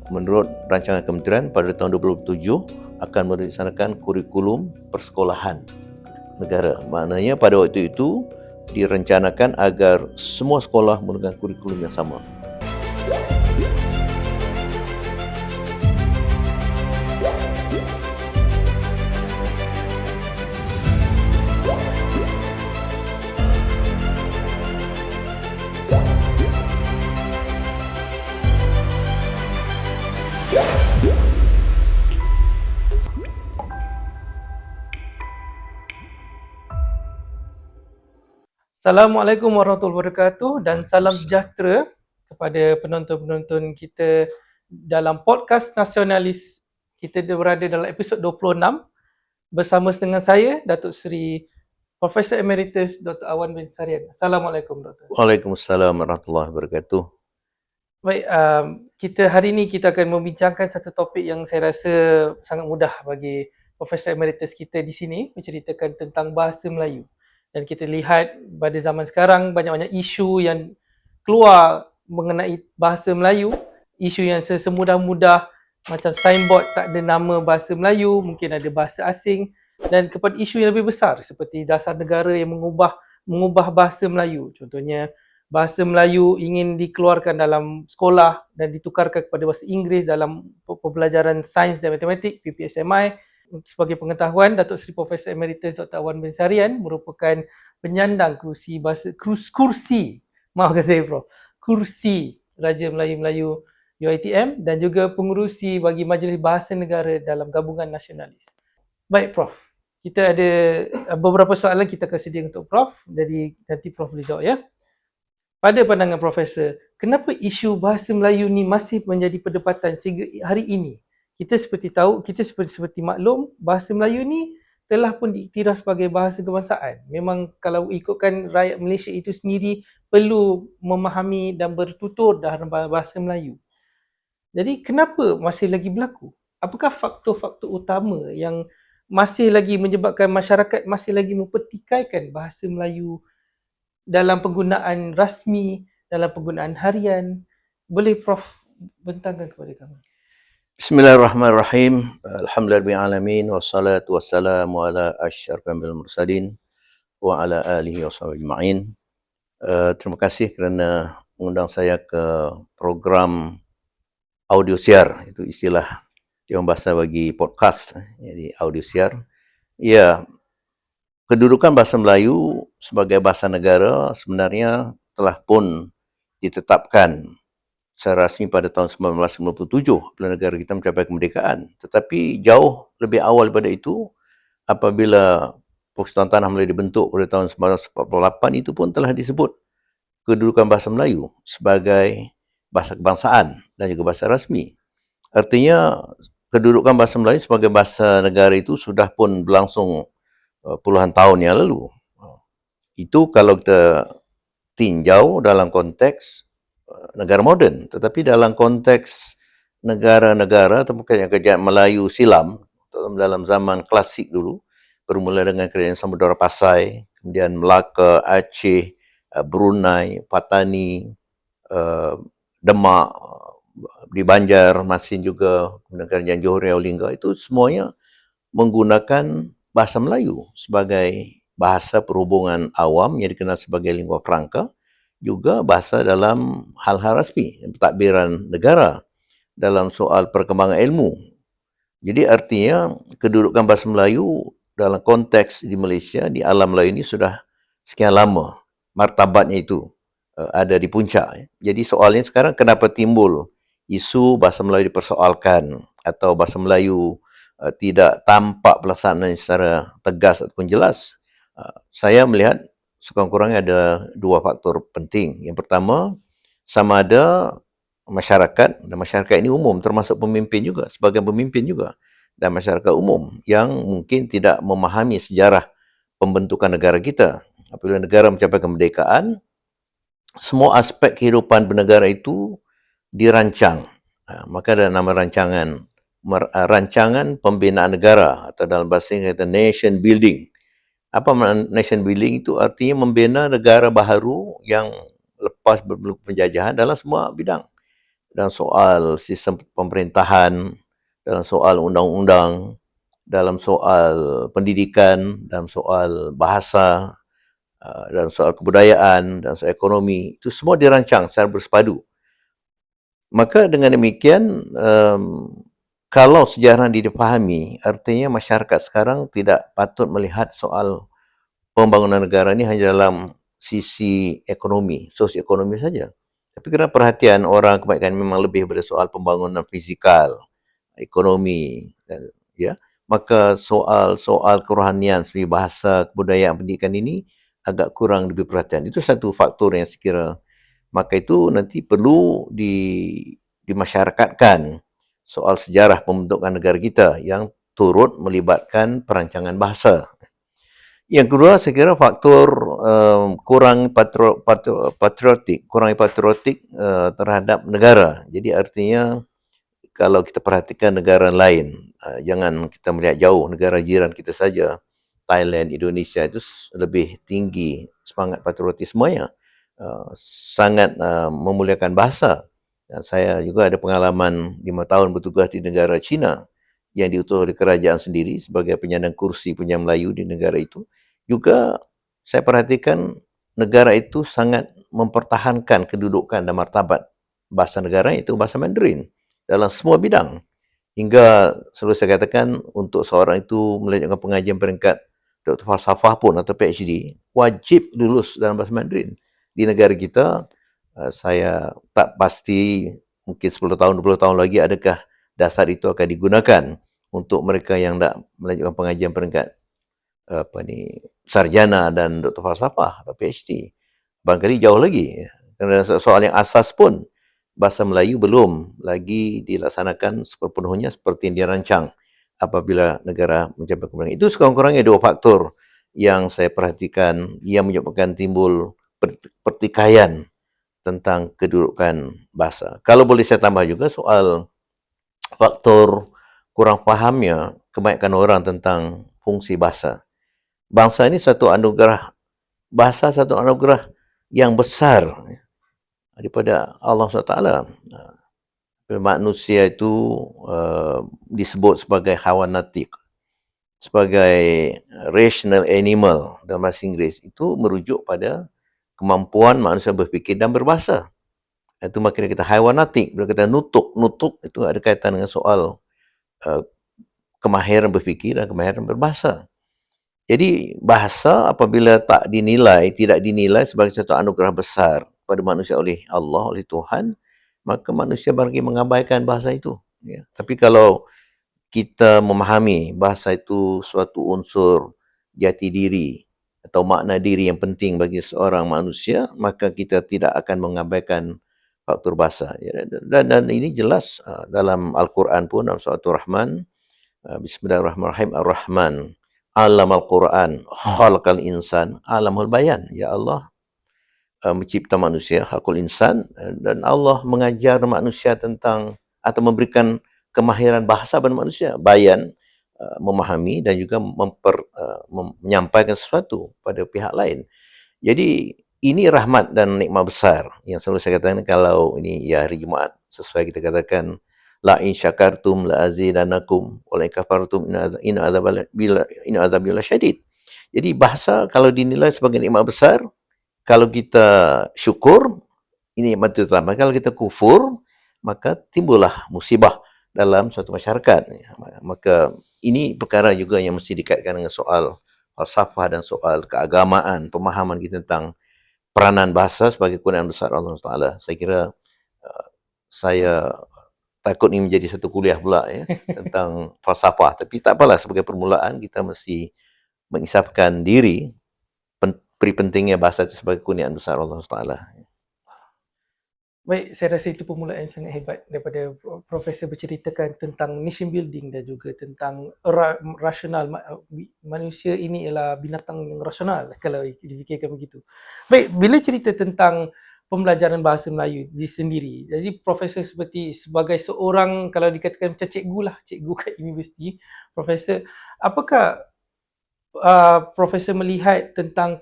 Menurut rancangan kementerian pada tahun 2007 akan melaksanakan kurikulum persekolahan negara. Maknanya pada waktu itu direncanakan agar semua sekolah menggunakan kurikulum yang sama. Assalamualaikum warahmatullahi wabarakatuh dan salam sejahtera kepada penonton-penonton kita dalam podcast nasionalis. Kita berada dalam episod 26 bersama dengan saya, Datuk Seri Profesor Emeritus Dr. Awan bin Sarian. Assalamualaikum, Dr. Waalaikumsalam warahmatullahi wabarakatuh. Baik, kita hari ini kita akan membincangkan satu topik yang saya rasa sangat mudah bagi Profesor Emeritus kita di sini, menceritakan tentang bahasa Melayu. Dan kita lihat pada zaman sekarang banyak-banyak isu yang keluar mengenai bahasa Melayu, isu yang semudah-mudah macam signboard tak ada nama bahasa Melayu, mungkin ada bahasa asing, dan kepada isu yang lebih besar seperti dasar negara yang mengubah bahasa Melayu. Contohnya bahasa Melayu ingin dikeluarkan dalam sekolah dan ditukarkan kepada bahasa Inggeris dalam pembelajaran sains dan matematik PPSMI. Sebagai pengetahuan, Datuk Seri Profesor Emeritus Dr. Awan bin Sarian merupakan penyandang kursi Raja Melayu-Melayu UiTM dan juga pengerusi bagi Majlis Bahasa Negara dalam Gabungan Nasionalis. Baik, Prof. Kita ada beberapa soalan kita akan sediakan untuk Prof. Jadi nanti Prof boleh jawab ya. Pada pandangan Profesor, kenapa isu bahasa Melayu ni masih menjadi perdebatan sehingga hari ini? Kita seperti maklum, bahasa Melayu ni telah pun diiktiraf sebagai bahasa kebangsaan. Memang kalau ikutkan rakyat Malaysia itu sendiri perlu memahami dan bertutur dalam bahasa Melayu. Jadi kenapa masih lagi berlaku? Apakah faktor-faktor utama yang masih lagi menyebabkan masyarakat masih lagi mempertikaikan bahasa Melayu dalam penggunaan rasmi, dalam penggunaan harian? Boleh Prof bentangkan kepada kami? Bismillahirrahmanirrahim. Alhamdulillahirabbil wassalatu wassalamu ala asyrafil mursalin wa ala alihi washabihi ajma'in. Terima kasih kerana mengundang saya ke program audio siar, itu istilah yang bahasa bagi podcast, jadi audio siar. Ya, kedudukan bahasa Melayu sebagai bahasa negara sebenarnya telah pun ditetapkan secara rasmi pada tahun 1997 apabila negara kita mencapai kemerdekaan. Tetapi jauh lebih awal daripada itu, apabila Persatuan Tanah Melayu dibentuk pada tahun 1948, itu pun telah disebut kedudukan bahasa Melayu sebagai bahasa kebangsaan dan juga bahasa rasmi. Artinya kedudukan bahasa Melayu sebagai bahasa negara itu sudah pun berlangsung puluhan tahun yang lalu. Itu kalau kita tinjau dalam konteks negara moden, tetapi dalam konteks negara-negara atau kerajaan Melayu silam dalam zaman klasik dulu, bermula dengan kerajaan Samudra Pasai, kemudian Melaka, Aceh, Brunei, Patani, Demak, di Banjarmasin juga, kemudian kerajaan Johor Riau Lingga, itu semuanya menggunakan bahasa Melayu sebagai bahasa perhubungan awam yang dikenal sebagai lingua franca, juga bahasa dalam hal-hal rasmi, pentadbiran negara dalam soal perkembangan ilmu. Jadi artinya kedudukan bahasa Melayu dalam konteks di Malaysia, di alam Melayu ini sudah sekian lama martabatnya itu ada di puncak. Jadi soalnya sekarang kenapa timbul isu bahasa Melayu dipersoalkan atau bahasa Melayu tidak tampak pelaksanaan secara tegas ataupun jelas. Saya melihat sekurang-kurangnya ada dua faktor penting. Yang pertama, sama ada masyarakat, dan masyarakat ini umum, termasuk pemimpin juga, sebagai pemimpin juga, dan masyarakat umum yang mungkin tidak memahami sejarah pembentukan negara kita. Apabila negara mencapai kemerdekaan, semua aspek kehidupan bernegara itu dirancang. Maka ada nama rancangan pembinaan negara, atau dalam bahasa Inggeris kata nation building. Apa makna nation building itu? Artinya membina negara baharu yang lepas penjajahan dalam semua bidang. dalam soal sistem pemerintahan, dalam soal undang-undang, dalam soal pendidikan, dalam soal bahasa, dalam soal kebudayaan, dalam soal ekonomi, itu semua dirancang secara bersepadu. Maka dengan demikian, kalau sejarah difahami, artinya masyarakat sekarang tidak patut melihat soal pembangunan negara ini hanya dalam sisi ekonomi, sosioekonomi saja. Tapi kerana perhatian orang kebanyakan memang lebih pada soal pembangunan fizikal, ekonomi, ya, maka soal-soal kerohanian seperti bahasa, kebudayaan, pendidikan ini agak kurang diberi perhatian. Itu satu faktor yang saya kira maka itu nanti perlu dimasyarakatkan soal sejarah pembentukan negara kita yang turut melibatkan perancangan bahasa. Yang kedua, saya kira faktor kurang patriotik terhadap negara. Jadi artinya kalau kita perhatikan negara lain, jangan kita melihat jauh, negara jiran kita saja, Thailand, Indonesia itu lebih tinggi semangat patriotismenya, sangat memuliakan bahasa. Dan saya juga ada pengalaman 5 tahun bertugas di negara China yang diutus oleh kerajaan sendiri sebagai penyandang kursi punya Melayu di negara itu. Juga saya perhatikan negara itu sangat mempertahankan kedudukan dan martabat bahasa negara itu bahasa Mandarin dalam semua bidang. Hingga selalu saya katakan untuk seorang itu melanjutkan pengajian peringkat Dr. Falsafah pun atau PhD, wajib lulus dalam bahasa Mandarin. Di negara kita, saya tak pasti mungkin 10 tahun, 20 tahun lagi adakah dasar itu akan digunakan untuk mereka yang nak melanjutkan pengajian peringkat sarjana dan Dr. Falsafah atau PhD. Barangkali jauh lagi. Kerana soal yang asas pun bahasa Melayu belum lagi dilaksanakan sepenuhnya seperti yang dirancang apabila negara mencapai kemenangan. Itu sekurang-kurangnya 2 faktor yang saya perhatikan yang menyebabkan timbul pertikaian tentang kedudukan bahasa. Kalau boleh saya tambah juga soal faktor kurang fahamnya kebanyakan orang tentang fungsi bahasa. Bangsa ini satu anugerah, bahasa satu anugerah yang besar daripada Allah SWT. Manusia itu disebut sebagai hawan natik, sebagai rational animal dalam bahasa Inggeris, itu merujuk pada kemampuan manusia berfikir dan berbahasa. Itu maknanya kita haiwan natik. Bila kita nutuk itu ada kaitan dengan soal kemahiran berfikir dan kemahiran berbahasa. Jadi bahasa apabila tidak dinilai sebagai satu anugerah besar kepada manusia oleh Allah, oleh Tuhan, maka manusia barangkali mengabaikan bahasa itu. Ya. Tapi kalau kita memahami bahasa itu suatu unsur jati diri atau makna diri yang penting bagi seorang manusia, maka kita tidak akan mengabaikan faktor bahasa. Ya. Dan ini jelas dalam Al-Quran pun, dalam surah Ar-Rahman, Bismillahirrahmanirrahim, Ar-Rahman, Alam Al-Quran, Khalaqal Insan, Alamul Bayan. Ya Allah mencipta manusia, Khalaqul Insan, dan Allah mengajar manusia tentang atau memberikan kemahiran bahasa pada manusia, bayan, memahami dan juga menyampaikan sesuatu pada pihak lain. Jadi ini rahmat dan nikmat besar yang selalu saya katakan kalau ini ya hari Jumaat, sesuai kita katakan la in syakartum la azidanakum wa la in kafartum inna azabi lasyadid. Jadi bahasa kalau dinilai sebagai nikmat besar, kalau kita syukur ini nikmat utama. Kalau kita kufur, maka timbullah musibah dalam suatu masyarakat. Maka ini perkara juga yang mesti dikaitkan dengan soal falsafah dan soal keagamaan, pemahaman kita tentang peranan bahasa sebagai kurniaan besar Allah Taala. Saya kira saya takut ini menjadi satu kuliah pula ya tentang falsafah, tapi tak apalah, sebagai permulaan kita mesti mengisapkan diri peri pentingnya bahasa itu sebagai kurniaan besar Allah Taala. Baik, saya rasa itu permulaan yang sangat hebat daripada Profesor berceritakan tentang nation building dan juga tentang rasional. Manusia ini ialah binatang yang rasional kalau difikirkan begitu. Baik, bila cerita tentang pembelajaran bahasa Melayu di sendiri, jadi Profesor sebagai seorang, kalau dikatakan macam cikgu lah, cikgu kat universiti, Profesor, apakah Profesor melihat tentang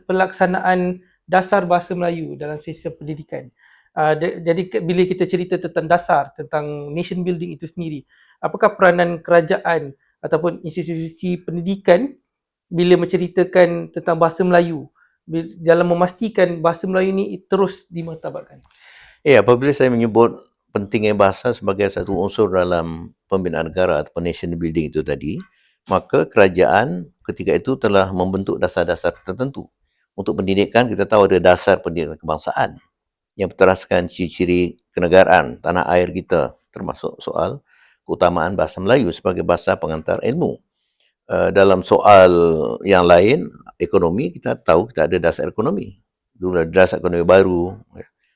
pelaksanaan dasar bahasa Melayu dalam sistem pendidikan? Jadi bila kita cerita tentang dasar, tentang nation building itu sendiri, apakah peranan kerajaan ataupun institusi pendidikan bila menceritakan tentang bahasa Melayu dalam memastikan bahasa Melayu ni terus dimartabatkan? Apabila saya menyebut pentingnya bahasa sebagai satu unsur dalam pembinaan negara atau nation building itu tadi, maka kerajaan ketika itu telah membentuk dasar-dasar tertentu. Untuk pendidikan, kita tahu ada dasar pendidikan kebangsaan yang berteraskan ciri-ciri kenegaraan tanah air kita, termasuk soal keutamaan bahasa Melayu sebagai bahasa pengantar ilmu. Dalam soal yang lain, ekonomi, kita tahu kita ada dasar ekonomi. Dulu ada dasar ekonomi baru,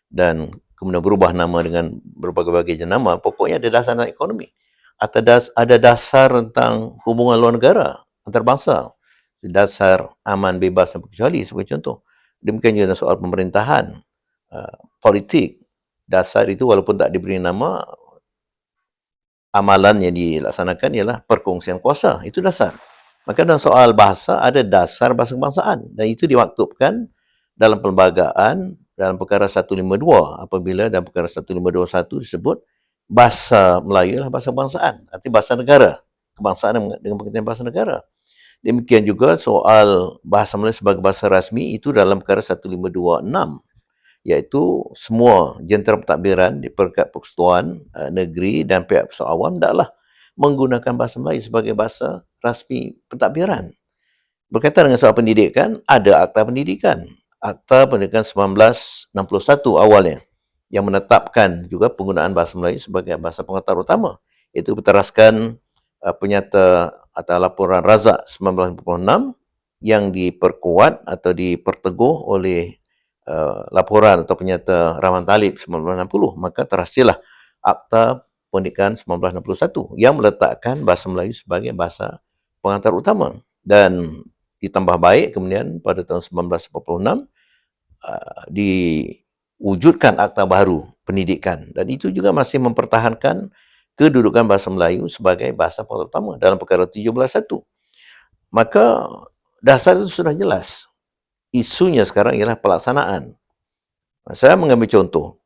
dan kemudian berubah nama dengan berbagai-bagai jenama. Pokoknya ada dasar ekonomi. Ada dasar tentang hubungan luar negara antarabangsa, dasar aman, bebas dan berkecuali sebagai contoh. Demikian juga soal pemerintahan, politik. Dasar itu walaupun tak diberi nama, amalan yang dilaksanakan ialah perkongsian kuasa. Itu dasar. Maka dalam soal bahasa, ada dasar bahasa kebangsaan. Dan itu diwaktubkan dalam perlembagaan dalam perkara 152. Apabila dalam perkara 1521 disebut bahasa Melayu adalah bahasa kebangsaan. Artinya bahasa negara. Kebangsaan dengan pengertian bahasa negara. Demikian juga soal bahasa Melayu sebagai bahasa rasmi itu dalam perkara 1526. Iaitu semua jentera pentadbiran di peringkat persekutuan negeri dan pihak persekutuan awam hendaklah menggunakan bahasa Melayu sebagai bahasa rasmi pentadbiran. Berkaitan dengan soal pendidikan, ada Akta Pendidikan. Akta Pendidikan 1961 awalnya yang menetapkan juga penggunaan bahasa Melayu sebagai bahasa pengantar utama. Itu berteraskan penyata atau laporan Razak 1956 yang diperkuat atau diperteguh oleh laporan atau penyata Rahman Talib 1960. Maka terhasillah Akta Pendidikan 1961 yang meletakkan bahasa Melayu sebagai bahasa pengantar utama. Dan ditambah baik kemudian pada tahun 1946 diwujudkan Akta Baru Pendidikan, dan itu juga masih mempertahankan kedudukan bahasa Melayu sebagai bahasa pengantar utama dalam perkara 17.1. Maka dasar itu sudah jelas. Isunya sekarang ialah pelaksanaan. Saya mengambil contoh.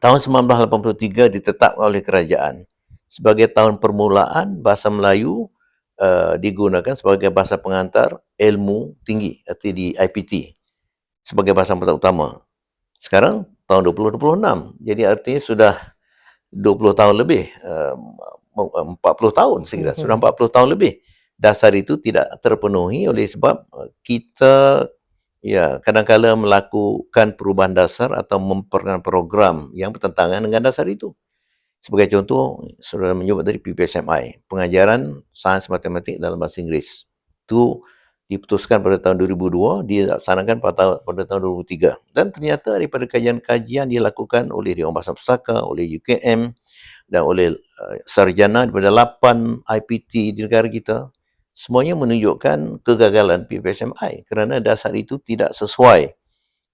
Tahun 1983 ditetapkan oleh kerajaan sebagai tahun permulaan bahasa Melayu digunakan sebagai bahasa pengantar ilmu tinggi atau di IPT sebagai bahasa pengantar utama. Sekarang tahun 2026. Jadi artinya sudah 20 tahun lebih, 40 tahun sekiranya, sudah 40 tahun lebih. Dasar itu tidak terpenuhi oleh sebab kita kadang-kala melakukan perubahan dasar atau memperkenalkan program yang bertentangan dengan dasar itu. Sebagai contoh, saudara menyebut dari PPSMI, pengajaran sains matematik dalam bahasa Inggeris. Itu diputuskan pada tahun 2002, dilaksanakan pada tahun 2003. Dan ternyata daripada kajian-kajian dilakukan oleh Dewan Bahasa Pusaka, oleh UKM, dan oleh sarjana daripada 8 IPT di negara kita, semuanya menunjukkan kegagalan PPSMI kerana dasar itu tidak sesuai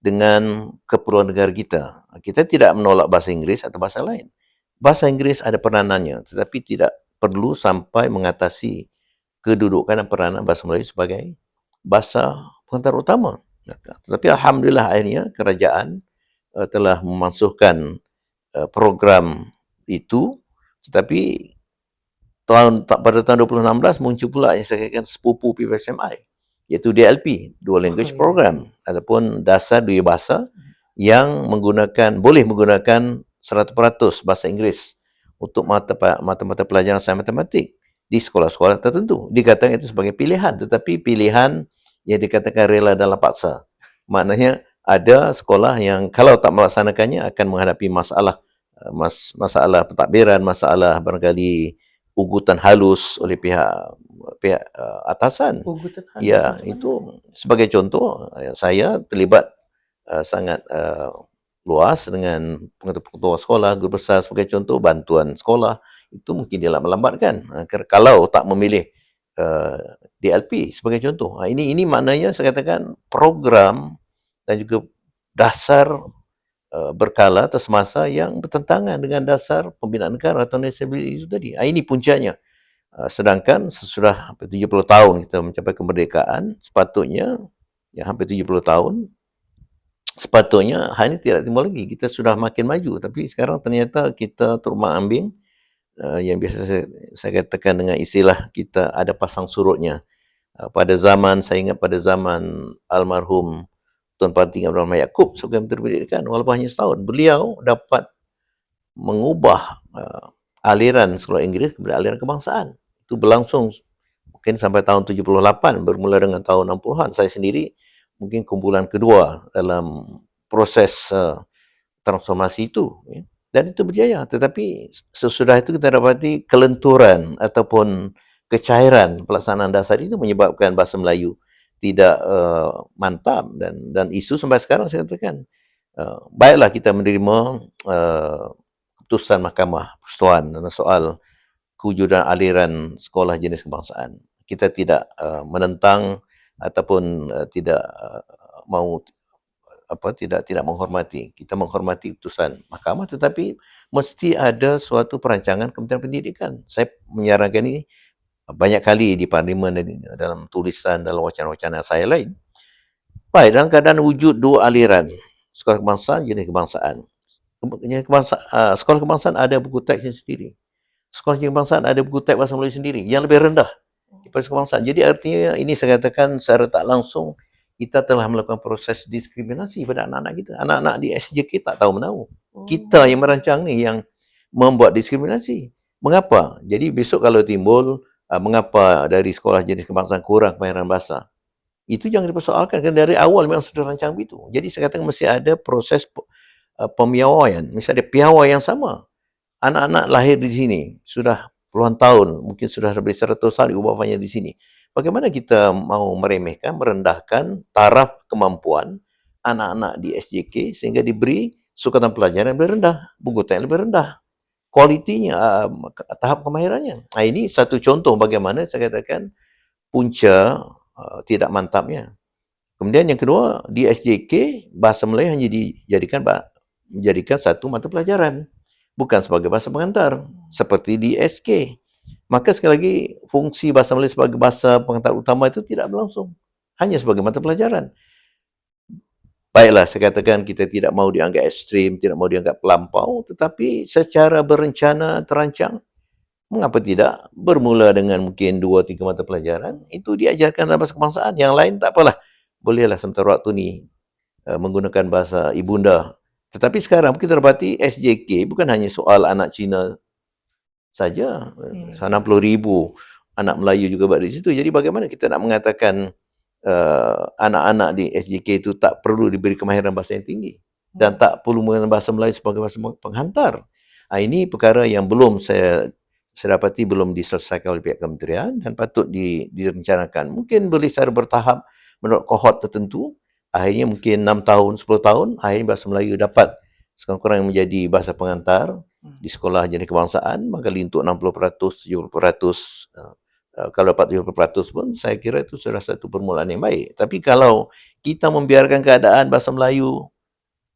dengan keperluan negara kita. Kita tidak menolak bahasa Inggeris atau bahasa lain. Bahasa Inggeris ada peranannya, tetapi tidak perlu sampai mengatasi kedudukan dan peranan bahasa Melayu sebagai bahasa pengantar utama. Tetapi alhamdulillah akhirnya kerajaan telah memasukkan program itu, tetapi pada tahun 2016 muncul pula yang saya katakan sepupu PPSMI, iaitu DLP, Dual Language Program, ataupun dasar dua bahasa yang boleh menggunakan 100% bahasa Inggeris untuk mata-mata pelajaran sains matematik di sekolah-sekolah tertentu. Dikatakan itu sebagai pilihan, tetapi pilihan yang dikatakan rela dalam paksa. Maknanya ada sekolah yang kalau tak melaksanakannya akan menghadapi masalah pentadbiran, masalah barangkali ugutan halus oleh pihak atasan. Ugutan halus. Ya, itu sebagai contoh, saya terlibat sangat luas dengan pengetua sekolah, guru besar sebagai contoh, bantuan sekolah, itu mungkin dia melambatkan kalau tak memilih DLP sebagai contoh. Ini maknanya saya katakan program dan juga dasar berkala atau semasa yang bertentangan dengan dasar pembinaan negara atau nation building itu tadi. Ini puncanya. Sedangkan sesudah hampir 70 tahun kita mencapai kemerdekaan, sepatutnya hampir 70 tahun sepatutnya hal ini tidak timbul lagi. Kita sudah makin maju, tapi sekarang ternyata kita terombang-ambing, yang biasa saya katakan dengan istilah kita ada pasang surutnya. Pada zaman, saya ingat pada zaman almarhum Tuan Panting Abdul Rahman Yaakob sebagai Menteri Pendidikan, walaupun hanya setahun, beliau dapat mengubah aliran sekolah Inggeris kepada aliran kebangsaan. Itu berlangsung mungkin sampai tahun 78, bermula dengan tahun 60-an. Saya sendiri mungkin kumpulan kedua dalam proses transformasi itu. Ya. Dan itu berjaya. Tetapi sesudah itu kita dapati kelenturan ataupun kecairan pelaksanaan dasar itu menyebabkan bahasa Melayu tidak mantap, dan isu sampai sekarang saya katakan, baiklah kita menerima keputusan Mahkamah Persekutuan dalam soal kewujudan aliran sekolah jenis kebangsaan. Kita tidak menentang ataupun tidak mau tidak menghormati. Kita menghormati keputusan mahkamah, tetapi mesti ada suatu perancangan Kementerian Pendidikan. Saya menyarankan ini banyak kali di Parlimen dan dalam tulisan, dalam wacana-wacana saya lain. Baik, dalam keadaan wujud dua aliran, sekolah kebangsaan, jenis kebangsaan. Sekolah kebangsaan ada buku teksnya sendiri. Sekolah jenis kebangsaan ada buku teks bahasa Melayu sendiri yang lebih rendah daripada kebangsaan. Jadi artinya ini saya katakan secara tak langsung kita telah melakukan proses diskriminasi pada anak-anak kita. Anak-anak di SJK tak tahu menahu. Kita yang merancang ni yang membuat diskriminasi. Mengapa? Jadi besok kalau timbul mengapa dari sekolah jenis kebangsaan kurang kemahiran bahasa, itu jangan dipersoalkan, kerana dari awal memang sudah rancang begitu. Jadi saya katakan mesti ada proses pemiawaian, mesti ada piawai yang sama. Anak-anak lahir di sini sudah puluhan tahun, mungkin sudah lebih 100 tahun ibu bapanya di sini. Bagaimana kita mau meremehkan, merendahkan taraf kemampuan anak-anak di SJK sehingga diberi sukatan pelajaran yang lebih rendah, buku teks yang lebih rendah, kualitinya, tahap kemahirannya. Ini satu contoh bagaimana saya katakan punca tidak mantapnya. Kemudian yang kedua, di SJK bahasa Melayu hanya dijadikan satu mata pelajaran, bukan sebagai bahasa pengantar seperti di SK. Maka sekali lagi fungsi bahasa Melayu sebagai bahasa pengantar utama itu tidak berlangsung, hanya sebagai mata pelajaran. Baiklah, saya katakan kita tidak mau dianggap ekstrim, tidak mau dianggap pelampau, tetapi secara berencana, terancang, mengapa tidak bermula dengan mungkin 2-3 mata pelajaran, itu diajarkan dalam bahasa kebangsaan, yang lain tak apalah, bolehlah sementara waktu ni menggunakan bahasa ibunda. Tetapi sekarang kita dapati SJK bukan hanya soal anak Cina saja, 60,000 anak Melayu juga berada di situ. Jadi bagaimana kita nak mengatakan anak-anak di SJK itu tak perlu diberi kemahiran bahasa yang tinggi dan tak perlu menggunakan bahasa Melayu sebagai bahasa penghantar. Ini perkara yang belum saya dapati belum diselesaikan oleh pihak kementerian dan patut direncanakan. Mungkin boleh secara bertahap menurut kohort tertentu. Akhirnya mungkin 6 tahun, 10 tahun, akhirnya bahasa Melayu dapat sekurang-kurangnya menjadi bahasa pengantar di sekolah jenis kebangsaan, maka untuk 60%, 70%, kalau dapat 70% pun saya kira itu sudah satu permulaan yang baik. Tapi kalau kita membiarkan keadaan bahasa Melayu,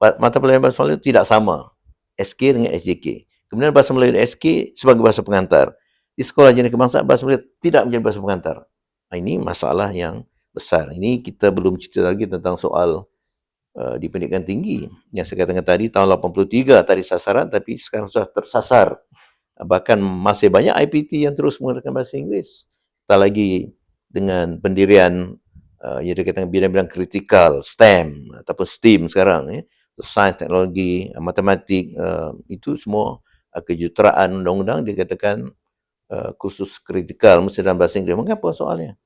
mata pelajaran bahasa Melayu tidak sama SK dengan SJK. Kemudian bahasa Melayu SK sebagai bahasa pengantar. Di sekolah jenis kebangsaan bahasa Melayu tidak menjadi bahasa pengantar. Ini masalah yang besar. Ini kita belum cerita lagi tentang soal di pendidikan tinggi. Yang saya katakan tadi, tahun 83 tadi sasaran, tapi sekarang sudah tersasar. Bahkan masih banyak IPT yang terus menggunakan bahasa Inggeris. Tak lagi dengan pendirian yang dikatakan bidang-bidang kritikal, STEM ataupun STEAM sekarang, sains, teknologi, matematik, itu semua kejuruteraan undang-undang dikatakan khusus kritikal mesti dalam bahasa Inggeris. Mengapa soalnya?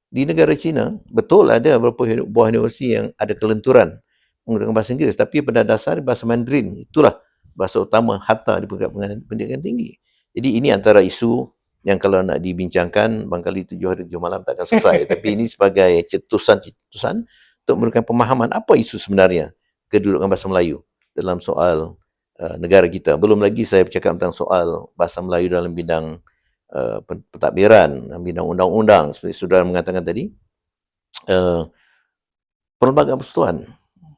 Di negara China, betul ada beberapa buah universiti yang ada kelenturan menggunakan bahasa Inggeris, tapi pada dasar bahasa Mandarin itulah bahasa utama hatta di pendidikan tinggi. Jadi ini antara isu yang kalau nak dibincangkan barangkali 7 hari 7 malam tak akan selesai. Tapi ini sebagai cetusan untuk memberikan pemahaman apa isu sebenarnya kedudukan bahasa Melayu dalam soal negara kita. Belum lagi saya bercakap tentang soal bahasa Melayu dalam bidang pentadbiran, dalam bidang undang-undang seperti saudara mengatakan tadi. Perlembagaan persekutuan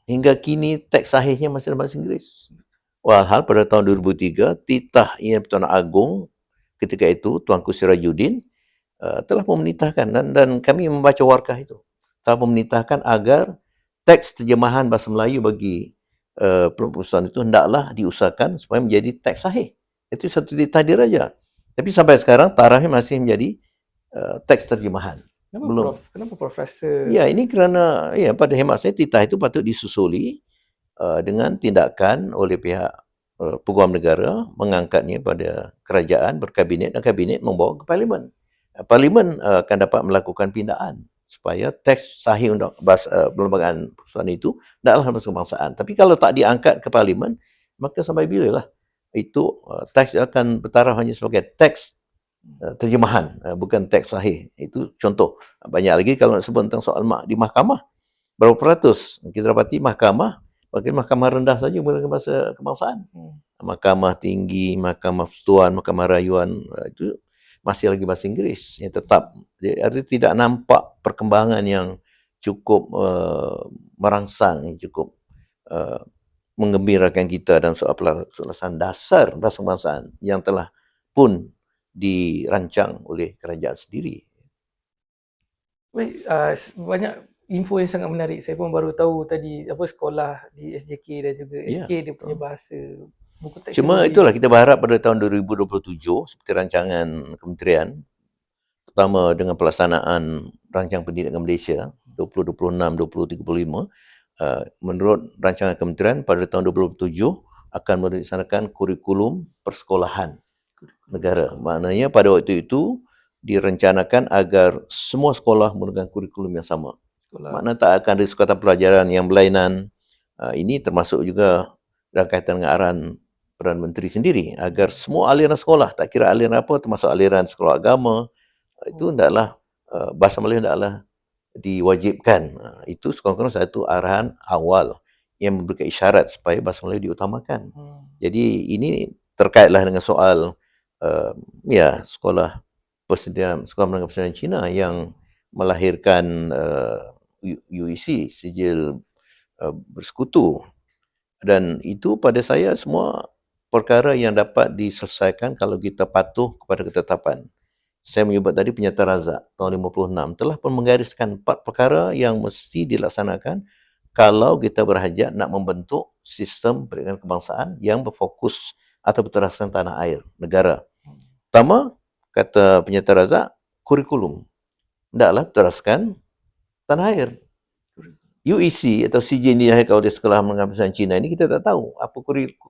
hingga kini teks sahihnya masih dalam bahasa Inggeris. Walhal pada tahun 2003 titah Yang Pertuan Agong ketika itu Tuanku Sirajuddin telah memerintahkan dan kami membaca warkah itu, telah memerintahkan agar teks terjemahan bahasa Melayu bagi perumusan itu hendaklah diusahakan supaya menjadi teks sahih. Itu satu titik takdir aja. Tapi sampai sekarang tarafnya masih menjadi teks terjemahan. Belum. Kenapa Prof rasa Ya, ini kerana pada hemat saya titah itu patut disusuli dengan tindakan oleh pihak peguam negara mengangkatnya pada kerajaan berkabinet dan kabinet membawa ke parlimen. Parlimen akan dapat melakukan pindaan supaya teks sahih untuk perlembagaan persatuan itu adalah bahasa kebangsaan. Tapi kalau tak diangkat ke parlimen, maka sampai bila lah itu teks akan bertaraf hanya sebagai teks terjemahan, bukan teks sahih. Itu contoh. Banyak lagi kalau nak sebut tentang soal di mahkamah, berapa peratus kita dapati mahkamah, bahkan mahkamah rendah saja menggunakan bahasa kebangsaan. Mahkamah tinggi, mahkamah persekutuan, mahkamah rayuan, itu masih lagi bahasa Inggeris yang tetap. Artinya tidak nampak perkembangan yang cukup merangsang, yang cukup menggembirakan kita dalam soal pelaksanaan dasar bahasa kebangsaan yang telah pun dirancang oleh kerajaan sendiri. Baik, banyak info yang sangat menarik. Saya pun baru tahu tadi sekolah di SJK dan juga SK dia punya bahasa buku teks. Cuma itulah kita berharap pada tahun 2027 seperti rancangan kementerian, terutama dengan pelaksanaan Rancangan Pendidikan Malaysia 2026-2035, menurut rancangan kementerian pada tahun 2027 akan melaksanakan kurikulum persekolahan negara. Maknanya pada waktu itu direncanakan agar semua sekolah menggunakan kurikulum yang sama. Maknanya tak akan ada sekatan pelajaran yang berlainan. Ini termasuk juga dalam kaitan dengan arahan Perdana Menteri sendiri agar semua aliran sekolah, tak kira aliran apa, termasuk aliran sekolah agama, itu hendaklah bahasa Melayu hendaklah diwajibkan. Itu sekurang-kurangnya satu arahan awal yang memberikan isyarat supaya bahasa Melayu diutamakan. Jadi ini terkaitlah dengan soal sekolah menengah persediaan Cina yang melahirkan UEC, sijil bersekutu, dan itu pada saya semua perkara yang dapat diselesaikan kalau kita patuh kepada ketetapan. Saya menyebut tadi Penyata Razak tahun 56 telah pun menggariskan 4 perkara yang mesti dilaksanakan kalau kita berhajat nak membentuk sistem pendidikan kebangsaan yang berfokus atau berteraskan tanah air, negara. Pertama, kata Penyata Razak, kurikulum. Hendaklah teraskan tanah air. UEC atau sijil ini lahirkan oleh Sekolah Menengah Persediaan Cina ini kita tak tahu apa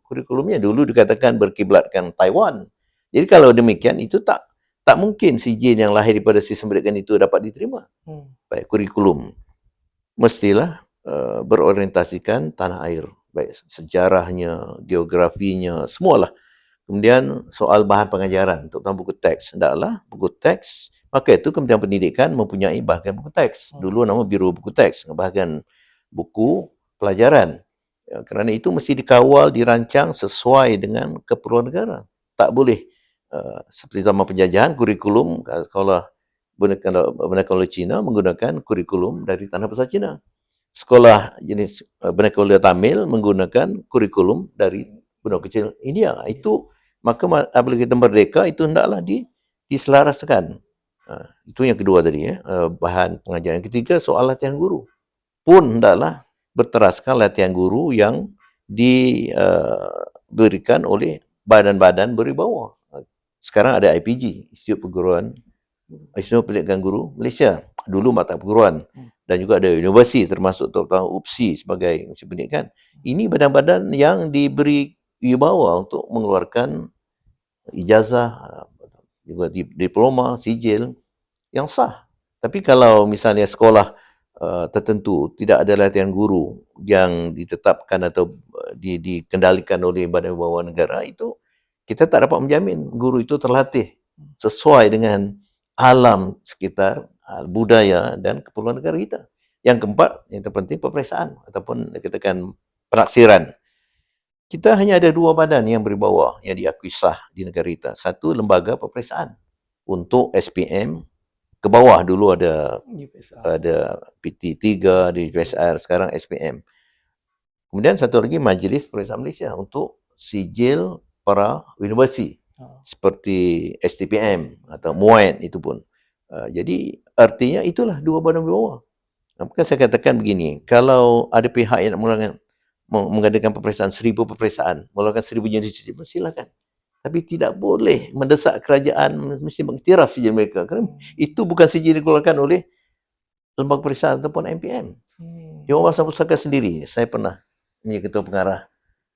kurikulumnya. Dulu dikatakan berkiblatkan Taiwan. Jadi kalau demikian itu tak mungkin sijil yang lahir daripada sistem pendidikan itu dapat diterima. Baik, kurikulum mestilah berorientasikan tanah air, baik sejarahnya, geografinya, semualah. Kemudian soal bahan pengajaran, terutama buku teks. Hendaklah buku teks, maka itu Kementerian Pendidikan mempunyai bahagian buku teks. Dulu nama Biro Buku Teks, bahagian buku pelajaran. Kerana itu mesti dikawal, dirancang sesuai dengan keperluan negara. Tak boleh seperti zaman penjajahan, kurikulum sekolah Berneka Lola Cina menggunakan kurikulum dari Tanah Besar Cina. Sekolah jenis Berneka Lola Tamil menggunakan kurikulum dari Benua Kecil India. Itu maka apabila kita merdeka itu hendaklah diselaraskan. Itu yang kedua tadi bahan pengajaran. Yang ketiga soal latihan guru. Pun hendaklah berteraskan latihan guru yang diberikan oleh badan-badan berwibawa. Sekarang ada IPG, Institut Pendidikan Guru Malaysia. Dulu mata perguruan. Dan juga ada universiti termasuk terutama UPSI sebagai universiti pendidikan. Ini badan-badan yang diberi wibawa untuk mengeluarkan ijazah, juga diploma, sijil yang sah. Tapi kalau misalnya sekolah tertentu tidak ada latihan guru yang ditetapkan atau dikendalikan oleh badan wibawa negara, itu kita tak dapat menjamin guru itu terlatih sesuai dengan alam sekitar, budaya dan keperluan negara kita. Yang keempat, yang terpenting peperiksaan ataupun dikatakan penaksiran. Kita hanya ada 2 badan yang berwibawa yang diakui sah di negara kita. Satu, lembaga peperiksaan untuk SPM ke bawah. Dulu ada PT3, ada UPSR, sekarang SPM. Kemudian satu lagi Majlis Peperiksaan Malaysia untuk sijil para universiti seperti STPM atau MUAT itu pun. Jadi artinya itulah 2 badan berwibawa. Maka saya katakan begini, kalau ada pihak yang nak mengadakan peperiksaan, 1,000 peperiksaan, mulakan 1,000 jenis sijil, silakan. Tapi tidak boleh mendesak kerajaan mesti mengiktiraf sijil mereka. Kerana itu bukan sijil dikeluarkan oleh lembaga peperiksaan ataupun MPM. Dewan Bahasa Pusaka sendiri, saya pernah menjadi ketua pengarah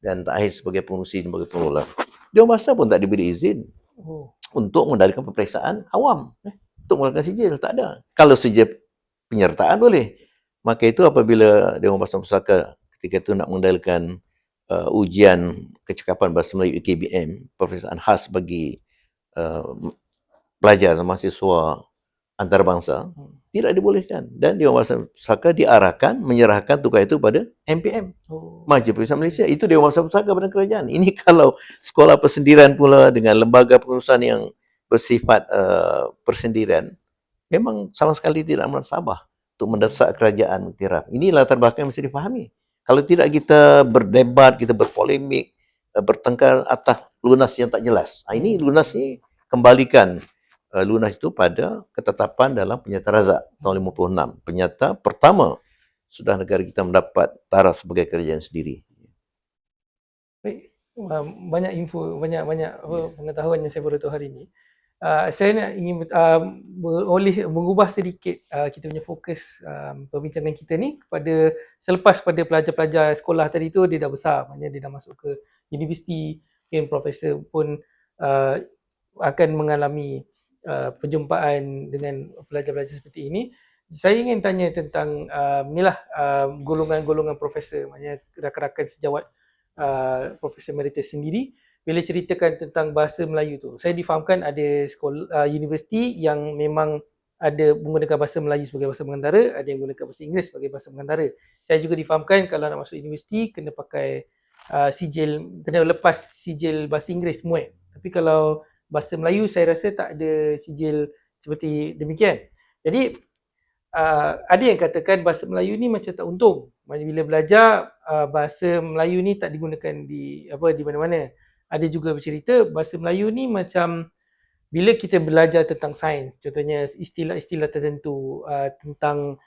dan terakhir sebagai pengurusi lembaga pengelola. Dewan Bahasa pun tak diberi izin untuk mengadakan peperiksaan awam. Untuk melakukan sijil, tak ada. Kalau sijil penyertaan boleh. Maka itu apabila Dewan Bahasa Pusaka ketika itu nak mengadakan ujian kecakapan Bahasa Melayu UKBM, peperiksaan khas bagi pelajar dan mahasiswa antarabangsa, tidak dibolehkan. Dan Dewan Bahasa Pusaka diarahkan menyerahkan tugas itu pada MPM, Majlis Periksa Malaysia. Itu Dewan Bahasa Pusaka pada kerajaan. Ini kalau sekolah persendirian pula dengan lembaga pengurusan yang bersifat persendirian, memang sama sekali tidak menasabah untuk mendesak kerajaan mengiktiraf. Ini latar belakang yang mesti difahami. Kalau tidak kita berdebat, kita berpolemik, bertengkar atas lunas yang tak jelas. Ini lunas ni kembalikan lunas itu pada ketetapan dalam Penyata Razak tahun 56. Penyata pertama sudah negara kita mendapat taraf sebagai kerajaan sendiri. Baik, banyak info, banyak pengetahuan yang saya baru tahu hari ini. Saya nak ingin boleh mengubah sedikit kita punya fokus perbincangan kita ni kepada selepas pada pelajar-pelajar sekolah tadi tu dia dah besar, maknanya dia dah masuk ke universiti, mungkin profesor pun akan mengalami perjumpaan dengan pelajar-pelajar seperti ini. Saya ingin tanya tentang inilah golongan-golongan profesor, maknanya rakan-rakan sejawat Profesor Emeritus sendiri. Bila ceritakan tentang bahasa Melayu tu, saya difahamkan ada sekolah universiti yang memang ada menggunakan bahasa Melayu sebagai bahasa pengantara, ada yang menggunakan bahasa Inggeris sebagai bahasa pengantara. Saya juga difahamkan kalau nak masuk universiti kena pakai sijil, kena lepas sijil bahasa Inggeris MUET. Tapi kalau bahasa Melayu saya rasa tak ada sijil seperti demikian. Jadi ada yang katakan bahasa Melayu ni macam tak untung. Bila belajar bahasa Melayu ni tak digunakan di mana-mana. Ada juga bercerita bahasa Melayu ni macam bila kita belajar tentang sains, contohnya istilah-istilah tertentu tentang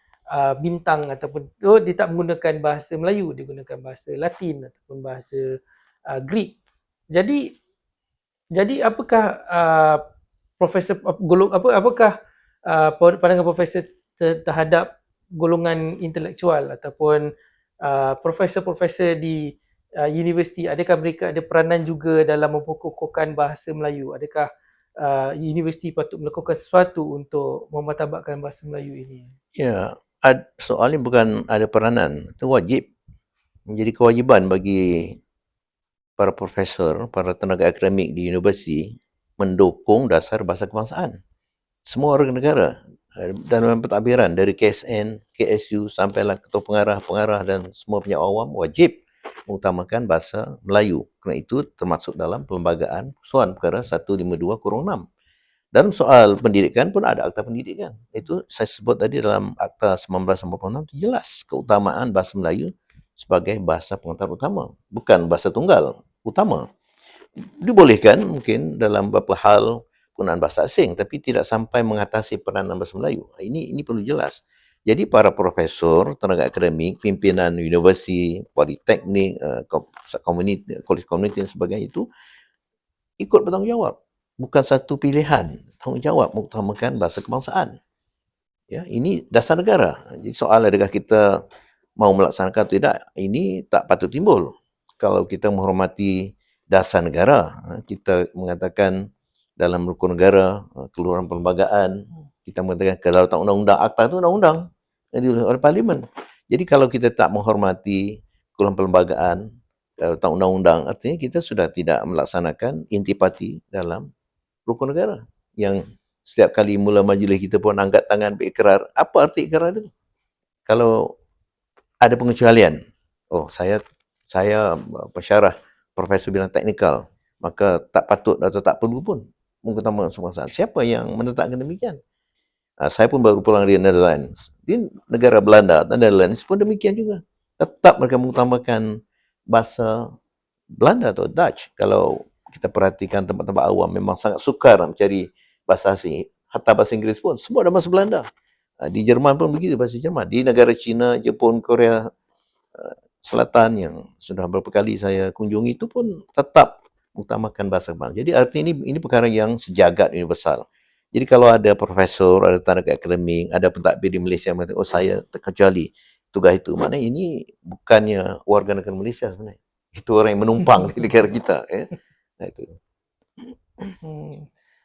bintang ataupun dia tak menggunakan bahasa Melayu, dia gunakan bahasa Latin ataupun bahasa Greek. Jadi apakah apakah pandangan profesor terhadap golongan intelektual ataupun profesor-profesor di universiti, adakah mereka ada peranan juga dalam memperkokohkan bahasa Melayu? Adakah universiti patut melakukan sesuatu untuk memartabatkan bahasa Melayu ini? Ya, soalnya bukan ada peranan, itu wajib. Menjadi kewajiban bagi para profesor, para tenaga akademik di universiti mendukung dasar bahasa kebangsaan. Semua warga negara dalam pentadbiran dari KSN, KSU sampailah ketua pengarah dan semua penyiap awam wajib mengutamakan bahasa Melayu. Kerana itu termasuk dalam Perlembagaan Suan Perkara 152/6. Dalam soal pendidikan pun ada Akta Pendidikan. Itu saya sebut tadi dalam Akta 1996 jelas keutamaan bahasa Melayu sebagai bahasa pengantar utama, bukan bahasa tunggal, utama. Dibolehkan mungkin dalam beberapa hal penggunaan bahasa asing, tapi tidak sampai mengatasi peranan bahasa Melayu. Ini perlu jelas. Jadi para profesor, tenaga akademik, pimpinan universiti, politeknik, kolej komuniti dan sebagainya itu ikut bertanggungjawab. Bukan satu pilihan, tanggungjawab mengutamakan bahasa kebangsaan. Ya, ini dasar negara. Jadi soal adakah kita mau melaksanakan atau tidak, ini tak patut timbul. Kalau kita menghormati dasar negara, kita mengatakan dalam rukun negara, keluaran perlembagaan, kita mengatakan kedaulatan undang-undang, akta itu undang-undang yang diulas oleh parlimen. Jadi kalau kita tak menghormati keluaran perlembagaan, kedaulatan undang-undang, artinya kita sudah tidak melaksanakan intipati dalam rukun negara. Yang setiap kali mula majlis kita pun angkat tangan berikrar. Apa arti ikrar itu? Kalau ada pengecualian, saya pensyarah profesor bidang teknikal, maka tak patut atau tak perlu pun mengutamakan kebangsaan. Siapa yang menetapkan demikian? Saya pun baru pulang dari Netherlands. Di negara Belanda dan Netherlands pun demikian juga. Tetap mereka mengutamakan bahasa Belanda atau Dutch. Kalau kita perhatikan tempat-tempat awam memang sangat sukar mencari bahasa asing. Hatta bahasa Inggeris pun semua dalam bahasa Belanda. Di Jerman pun begitu, bahasa Jerman. Di negara China, Jepun, Korea Selatan yang sudah beberapa kali saya kunjungi itu pun tetap mengutamakan bahasa Jepang. Jadi artinya ini perkara yang sejagat universal. Jadi kalau ada profesor, ada tenaga akademik, ada pentadbir di Malaysia yang mengatakan, oh saya terkecuali tugas itu. Maknanya ini bukannya warga negara Malaysia sebenarnya. Itu orang yang menumpang di negara kita. Ya. Nah, itu.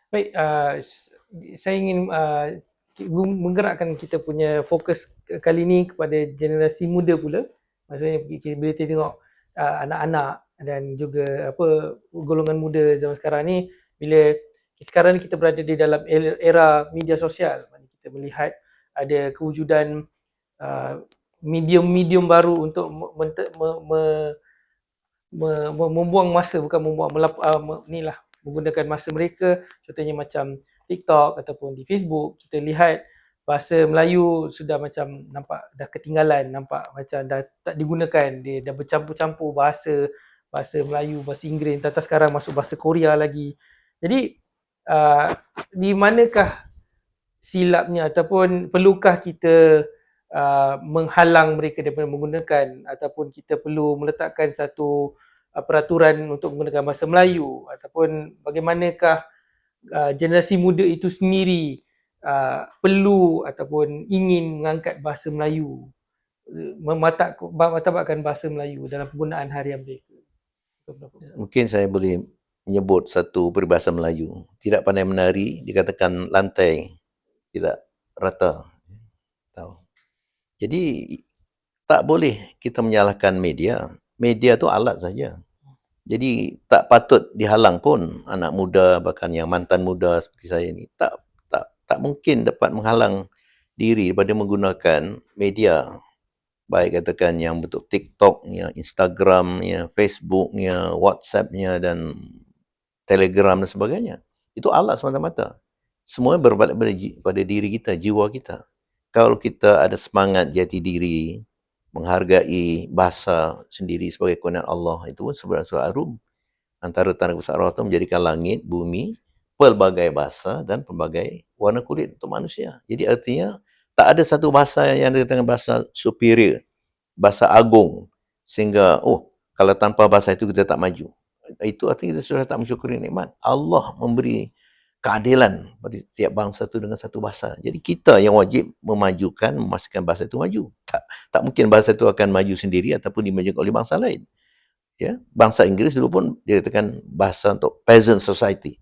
Baik, saya ingin menggerakkan kita punya fokus kali ini kepada generasi muda pula. Maksudnya bila kita tengok anak-anak dan juga golongan muda zaman sekarang ni, bila sekarang ni kita berada di dalam era media sosial, kita melihat ada kewujudan medium-medium baru untuk membuang masa, bukan menggunakan masa mereka, contohnya macam TikTok ataupun di Facebook. Kita lihat bahasa Melayu sudah macam nampak dah ketinggalan, nampak macam dah tak digunakan, dia dah bercampur-campur bahasa Melayu, bahasa Inggeris, tentang sekarang masuk bahasa Korea lagi. Jadi di manakah silapnya ataupun perlukah kita menghalang mereka daripada menggunakan, ataupun kita perlu meletakkan satu peraturan untuk menggunakan bahasa Melayu, ataupun bagaimanakah generasi muda itu sendiri perlu ataupun ingin mengangkat bahasa Melayu, martabatkan bahasa Melayu dalam penggunaan harian mereka. Mungkin saya boleh menyebut satu peribahasa Melayu. Tidak pandai menari, dikatakan lantai tidak rata. Tahu. Jadi tak boleh kita menyalahkan media. Media tu alat saja. Jadi tak patut dihalang pun anak muda, bahkan yang mantan muda seperti saya ni, tak mungkin dapat menghalang diri daripada menggunakan media, baik katakan yang bentuk TikTok-nya, Instagram-nya, Facebook-nya, WhatsApp-nya dan Telegram dan sebagainya. Itu alat semata-mata. Semua berbalik pada diri kita, jiwa kita. Kalau kita ada semangat jati diri, menghargai bahasa sendiri sebagai kurniaan Allah, itu pun sebenarnya surah Ar-Rum. Antara tanda besar Allah itu menjadikan langit, bumi, pelbagai bahasa dan pelbagai warna kulit untuk manusia. Jadi artinya tak ada satu bahasa yang dikatakan bahasa superior, bahasa agung, sehingga kalau tanpa bahasa itu kita tak maju. Itu artinya kita sudah tak mensyukuri nikmat. Allah memberi keadilan pada setiap bangsa itu dengan satu bahasa. Jadi kita yang wajib memajukan, memastikan bahasa itu maju. Tak mungkin bahasa itu akan maju sendiri ataupun dimajukan oleh bangsa lain. Ya, bangsa Inggeris dulu pun dia katakan bahasa untuk peasant society,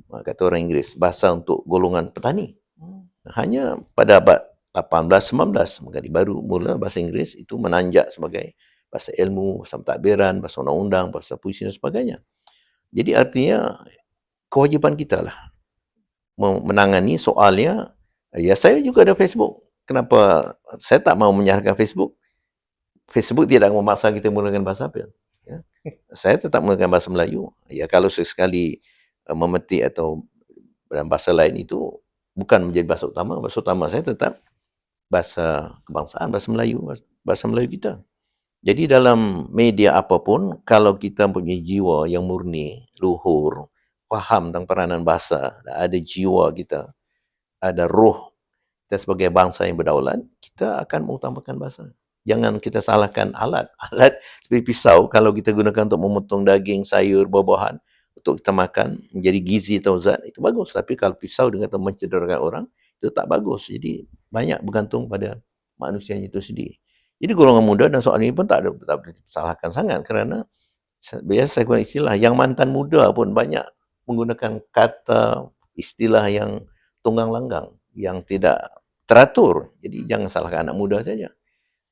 kata orang Inggeris, bahasa untuk golongan petani. Hanya pada abad 18-19 maka baru mula bahasa Inggeris itu menanjak sebagai bahasa ilmu, bahasa pentadbiran, bahasa undang-undang, bahasa puisi dan sebagainya. Jadi artinya kewajipan kita lah menangani soalnya. Ya, saya juga ada Facebook. Kenapa saya tak mau menyalahkan Facebook? Facebook tidak memaksa kita menggunakan bahasa apa. Ya. Saya tetap menggunakan bahasa Melayu. Ya, kalau sesekali memetik atau dalam bahasa lain itu bukan menjadi bahasa utama. Bahasa utama saya tetap bahasa kebangsaan, bahasa Melayu kita. Jadi dalam media apapun, kalau kita punya jiwa yang murni, luhur, faham tentang peranan bahasa, ada jiwa kita, ada roh kita sebagai bangsa yang berdaulat, kita akan mengutamakan bahasa. Jangan kita salahkan alat. Alat seperti pisau, kalau kita gunakan untuk memotong daging, sayur, buah-buahan, untuk kita makan, menjadi gizi atau zat, itu bagus. Tapi kalau pisau dengan mencederakan orang, itu tak bagus. Jadi banyak bergantung pada manusianya itu sendiri. Jadi golongan muda dan soal ini pun tak boleh disalahkan sangat, kerana biasa saya guna istilah, yang mantan muda pun banyak menggunakan kata, istilah yang tunggang langgang, yang tidak teratur. Jadi jangan salahkan anak muda saja.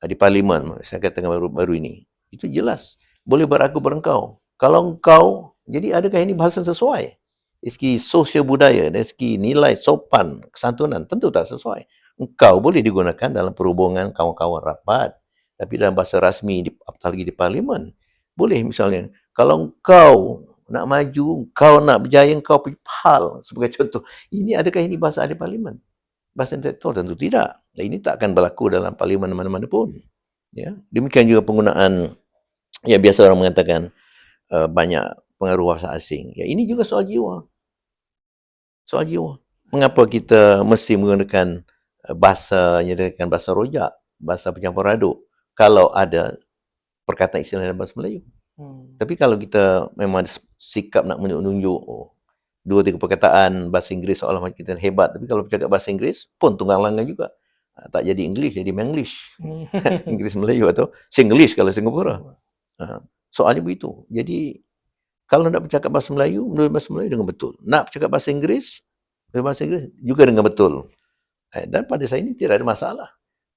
Di parlimen, saya katakan baru ini, itu jelas, boleh beraku berengkau. Kalau engkau, jadi adakah ini bahasa sesuai? Dari segi sosial budaya, dari segi nilai sopan, kesantunan, tentu tak sesuai. Engkau boleh digunakan dalam perhubungan kawan-kawan rapat, tapi dalam bahasa rasmi, apalagi di parlimen, boleh misalnya, kalau engkau nak maju, kau nak berjaya, kau pergi PAL, sebagai contoh. Ini adakah ini bahasa ahli parlimen? Bahasa intelektual tentu tidak. Ini tak akan berlaku dalam parlimen mana-mana pun. Ya. Demikian juga penggunaan, ya biasa orang mengatakan banyak pengaruh bahasa asing. Ya, ini juga soal jiwa. Soal jiwa. Mengapa kita mesti menggunakan bahasanya dengan bahasa rojak, bahasa pencampur aduk, kalau ada perkataan istilah dalam bahasa Melayu. Tapi kalau kita memang ada sikap nak menunjuk, dua tiga perkataan bahasa Inggeris seolah macam kita hebat, tapi kalau bercakap bahasa Inggeris pun tunggang langgang juga. Tak jadi English, jadi Manglish. Inggeris Melayu atau Singlish kalau Singapura. Soalnya begitu. Jadi kalau nak bercakap bahasa Melayu, menulis bahasa Melayu dengan betul. Nak bercakap bahasa Inggeris, menulis bahasa Inggeris juga dengan betul. Dan pada saya ini tidak ada masalah.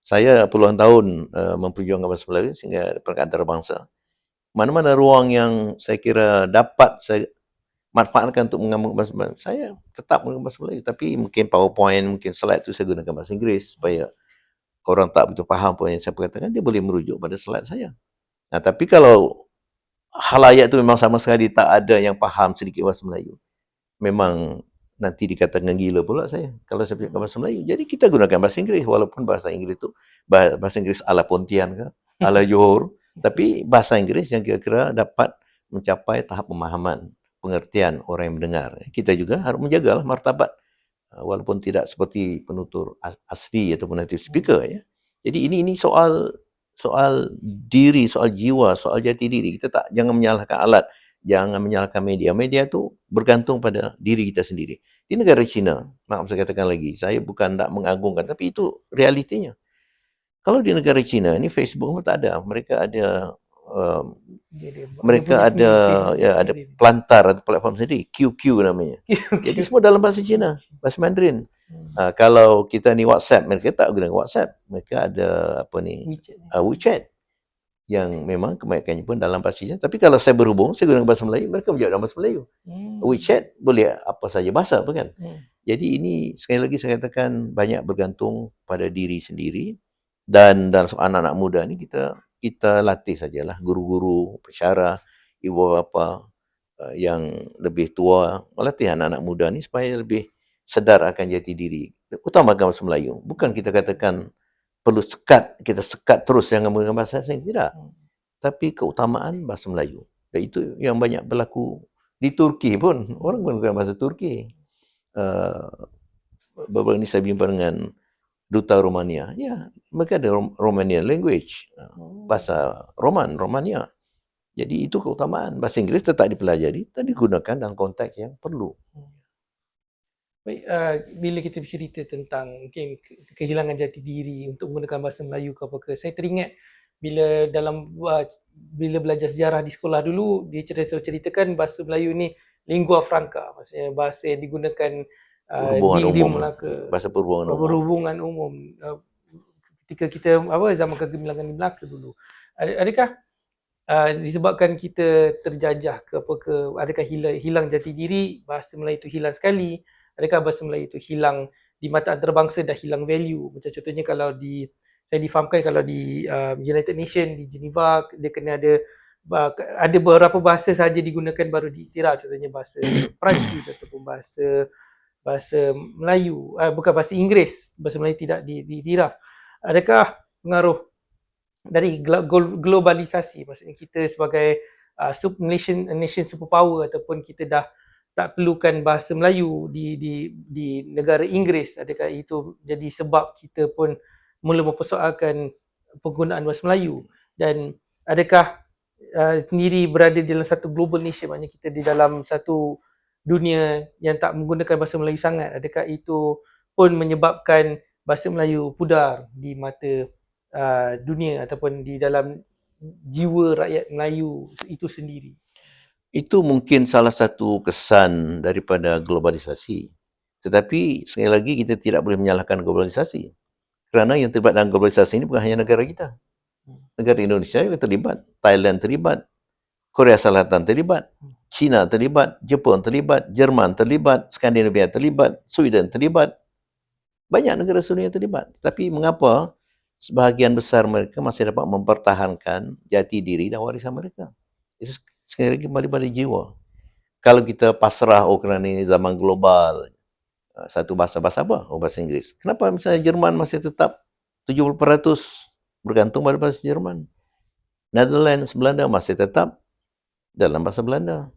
Saya puluhan tahun memperjuangkan bahasa Melayu sehingga perkataan antarabangsa. Mana-mana ruang yang saya kira dapat saya manfaatkan untuk mengambil bahasa Melayu, saya tetap menggunakan bahasa Melayu. Tapi mungkin PowerPoint, mungkin slide itu saya gunakan bahasa Inggeris supaya orang tak begitu faham apa yang saya perkatakan, dia boleh merujuk pada slide saya. Nah, tapi kalau halayak itu memang sama sekali tak ada yang faham sedikit bahasa Melayu, memang nanti dikatakan gila pula saya kalau saya bercakap bahasa Melayu. Jadi kita gunakan bahasa Inggeris, walaupun bahasa Inggeris itu bahasa Inggeris ala Pontian ke, ala Johor, tapi bahasa Inggeris yang kira-kira dapat mencapai tahap pemahaman, pengertian orang yang mendengar. Kita juga harus menjagalah martabat, walaupun tidak seperti penutur asli ataupun native speaker ya. Jadi ini soal diri, soal jiwa, soal jati diri. Kita jangan menyalahkan alat, jangan menyalahkan media. Media tu bergantung pada diri kita sendiri. Di negara China, maaf saya katakan lagi, saya bukan tak mengagungkan, tapi itu realitinya. Kalau di negara China ni Facebook pun tak ada. Mereka ada ada pelantar atau platform sendiri, QQ namanya. Jadi semua dalam bahasa Cina, bahasa Mandarin. Kalau kita ni WhatsApp, mereka tak guna WhatsApp. Mereka ada WeChat yang memang kebanyakannya pun dalam bahasa Cina. Tapi kalau saya berhubung, saya guna bahasa Melayu, mereka menjawab dalam bahasa Melayu. WeChat boleh apa saja bahasa, bukan? Jadi ini sekali lagi saya katakan banyak bergantung pada diri sendiri. Dan anak-anak muda ni kita latih sajalah, guru-guru, pensyarah, ibu bapa yang lebih tua melatih anak-anak muda ni supaya lebih sedar akan jati diri. Utamakan bahasa Melayu. Bukan kita katakan perlu kita sekat terus jangan menggunakan bahasa asing, tidak. Tapi keutamaan bahasa Melayu. Dan itu yang banyak berlaku di Turki pun. Orang menggunakan bahasa Turki. Baru ini saya berjumpa dengan Duta Romania. Ya, mereka ada Romanian language. Bahasa Romania. Jadi itu keutamaan. Bahasa Inggeris tetap dipelajari dan digunakan dalam konteks yang perlu. Baik, bila kita bercerita tentang mungkin kehilangan jati diri untuk menggunakan bahasa Melayu ke apa ke, saya teringat bila belajar sejarah di sekolah dulu, dia ceritakan bahasa Melayu ni lingua franca, maksudnya bahasa yang digunakan di Melaka, bahasa perhubungan umum. Ketika kita zaman kegemilangan di Melaka dulu, adakah disebabkan kita terjajah ke apa ke, adakah hilang jati diri, bahasa Melayu itu hilang sekali? Adakah bahasa Melayu itu hilang di mata antarabangsa, dah hilang value? Macam contohnya kalau saya difahamkan kalau di United Nations, di Geneva, dia kena ada beberapa bahasa saja digunakan baru diiktiraf, contohnya bahasa Perancis ataupun bahasa Melayu, bukan bahasa Inggeris, bahasa Melayu tidak diiktiraf. Adakah pengaruh dari globalisasi, maksudnya kita sebagai nation superpower ataupun kita dah tak perlukan bahasa Melayu di negara Inggeris, adakah itu jadi sebab kita pun mula mempersoalkan penggunaan bahasa Melayu? Dan adakah sendiri berada dalam satu global nation, maknanya kita di dalam satu dunia yang tak menggunakan bahasa Melayu sangat, adakah itu pun menyebabkan bahasa Melayu pudar di mata dunia ataupun di dalam jiwa rakyat Melayu itu sendiri? Itu mungkin salah satu kesan daripada globalisasi. Tetapi sekali lagi kita tidak boleh menyalahkan globalisasi. Kerana yang terlibat dalam globalisasi ini bukan hanya negara kita. Negara Indonesia juga terlibat, Thailand terlibat, Korea Selatan terlibat, China terlibat, Jepun terlibat, Jerman terlibat, Skandinavia terlibat, Sweden terlibat. Banyak negara dunia terlibat. Tapi mengapa sebahagian besar mereka masih dapat mempertahankan jati diri dan warisan mereka? Itu sekali lagi kembali pada jiwa. Kalau kita pasrah, kerana ini zaman global, satu bahasa apa? Bahasa Inggeris. Kenapa misalnya Jerman masih tetap 70% bergantung pada bahasa Jerman? Netherlands, Belanda masih tetap dalam bahasa Belanda.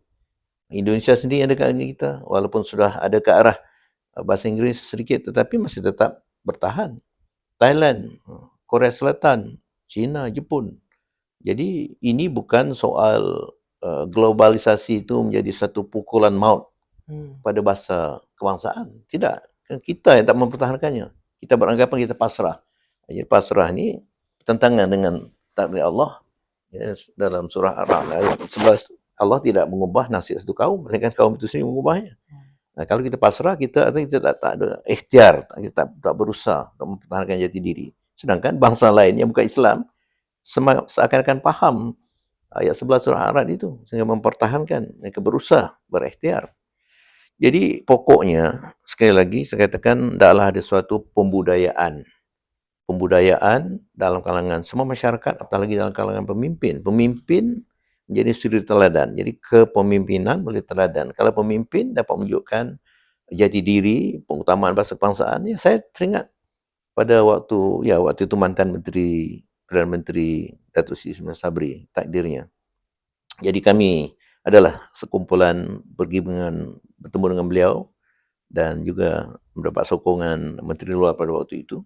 Indonesia sendiri yang dekat dengan kita, walaupun sudah ada ke arah bahasa Inggeris sedikit, tetapi masih tetap bertahan. Thailand, Korea Selatan, China, Jepun. Jadi ini bukan soal globalisasi itu menjadi satu pukulan maut pada bahasa kebangsaan. Tidak. Kan kita yang tak mempertahankannya. Kita beranggapan kita pasrah. Jadi pasrah ni bertentangan dengan takdir Allah. Ya, dalam surah Ar-Ra'd ayat 11, Allah tidak mengubah nasib satu kaum, melainkan kaum itu sendiri mengubahnya. Nah, kalau kita pasrah, kita tak ada ikhtiar, kita tak berusaha untuk mempertahankan jati diri. Sedangkan bangsa lain yang bukan Islam seakan-akan faham ayat 11 surah Ar-Ra'd itu, sehingga mempertahankan, mereka berusaha, berikhtiar. Jadi pokoknya, sekali lagi saya katakan, hendaklah ada suatu pembudayaan dalam kalangan semua masyarakat, apalagi dalam kalangan pemimpin. Pemimpin menjadi suri teladan. Jadi kepemimpinan boleh teladan. Kalau pemimpin dapat menunjukkan jati diri, pengutamaan bahasa kebangsaan, ya saya teringat pada waktu itu mantan Perdana Menteri Datuk Seri Ismail Sabri, takdirnya. Jadi kami adalah sekumpulan bertemu dengan beliau dan juga mendapat sokongan Menteri Luar pada waktu itu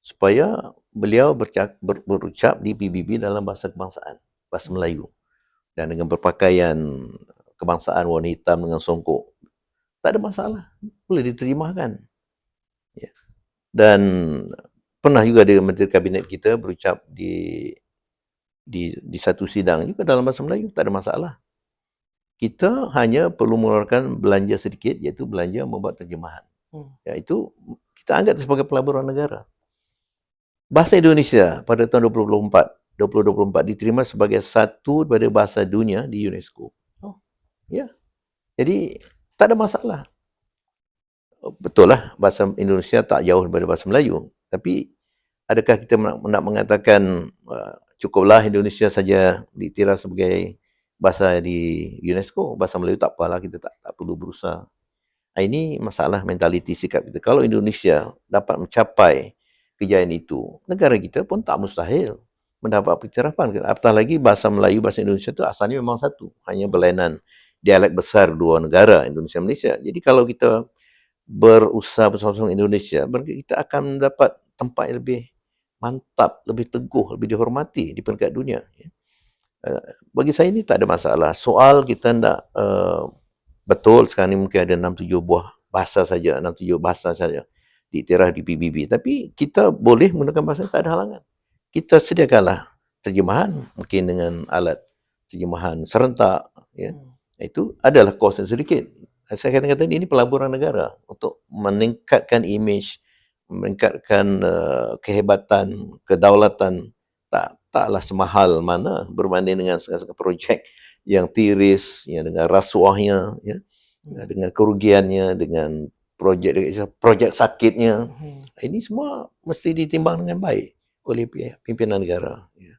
supaya beliau berucap di PBB dalam bahasa kebangsaan, bahasa Melayu. Dan dengan berpakaian kebangsaan warna hitam dengan songkok, tak ada masalah, boleh diterjemahkan. Ya. Dan pernah juga ada Menteri Kabinet kita berucap di satu sidang juga dalam bahasa Melayu, tak ada masalah. Kita hanya perlu mengeluarkan belanja sedikit, iaitu belanja membuat terjemahan. Iaitu kita anggap itu sebagai pelaburan negara. Bahasa Indonesia pada tahun 2024 diterima sebagai satu daripada bahasa dunia di UNESCO. Ya. Jadi tak ada masalah. Betul lah, bahasa Indonesia tak jauh daripada bahasa Melayu. Tapi adakah kita nak mengatakan cukuplah Indonesia saja diiktiraf sebagai bahasa di UNESCO, bahasa Melayu tak apalah, kita tak perlu berusaha. Ini masalah mentaliti sikap kita. Kalau Indonesia dapat mencapai kejayaan itu, negara kita pun tak mustahil mendapat pengiktirafan. Apatah lagi bahasa Melayu, bahasa Indonesia itu asalnya memang satu, hanya berlainan dialek besar dua negara, Indonesia dan Malaysia. Jadi kalau kita berusaha bersama-sama Indonesia, kita akan mendapat tempat yang lebih mantap, lebih teguh, lebih dihormati di peringkat dunia. Bagi saya ini tak ada masalah. Soal kita nak betul sekarang ni mungkin ada 6-7 buah bahasa saja, 6-7 bahasa saja diiktiraf di PBB. Tapi kita boleh menggunakan bahasa, tak ada halangan. Kita sediakanlah terjemahan, mungkin dengan alat terjemahan serentak. Ya. Itu adalah kos yang sedikit. Saya katakan tadi, ini pelaburan negara untuk meningkatkan imej, meningkatkan kehebatan, kedaulatan. Taklah semahal mana berbanding dengan segala projek yang tiris, ya, dengan rasuahnya, ya, dengan kerugiannya, dengan projek sakitnya. Ini semua mesti ditimbang dengan baik oleh pimpinan negara. Ya.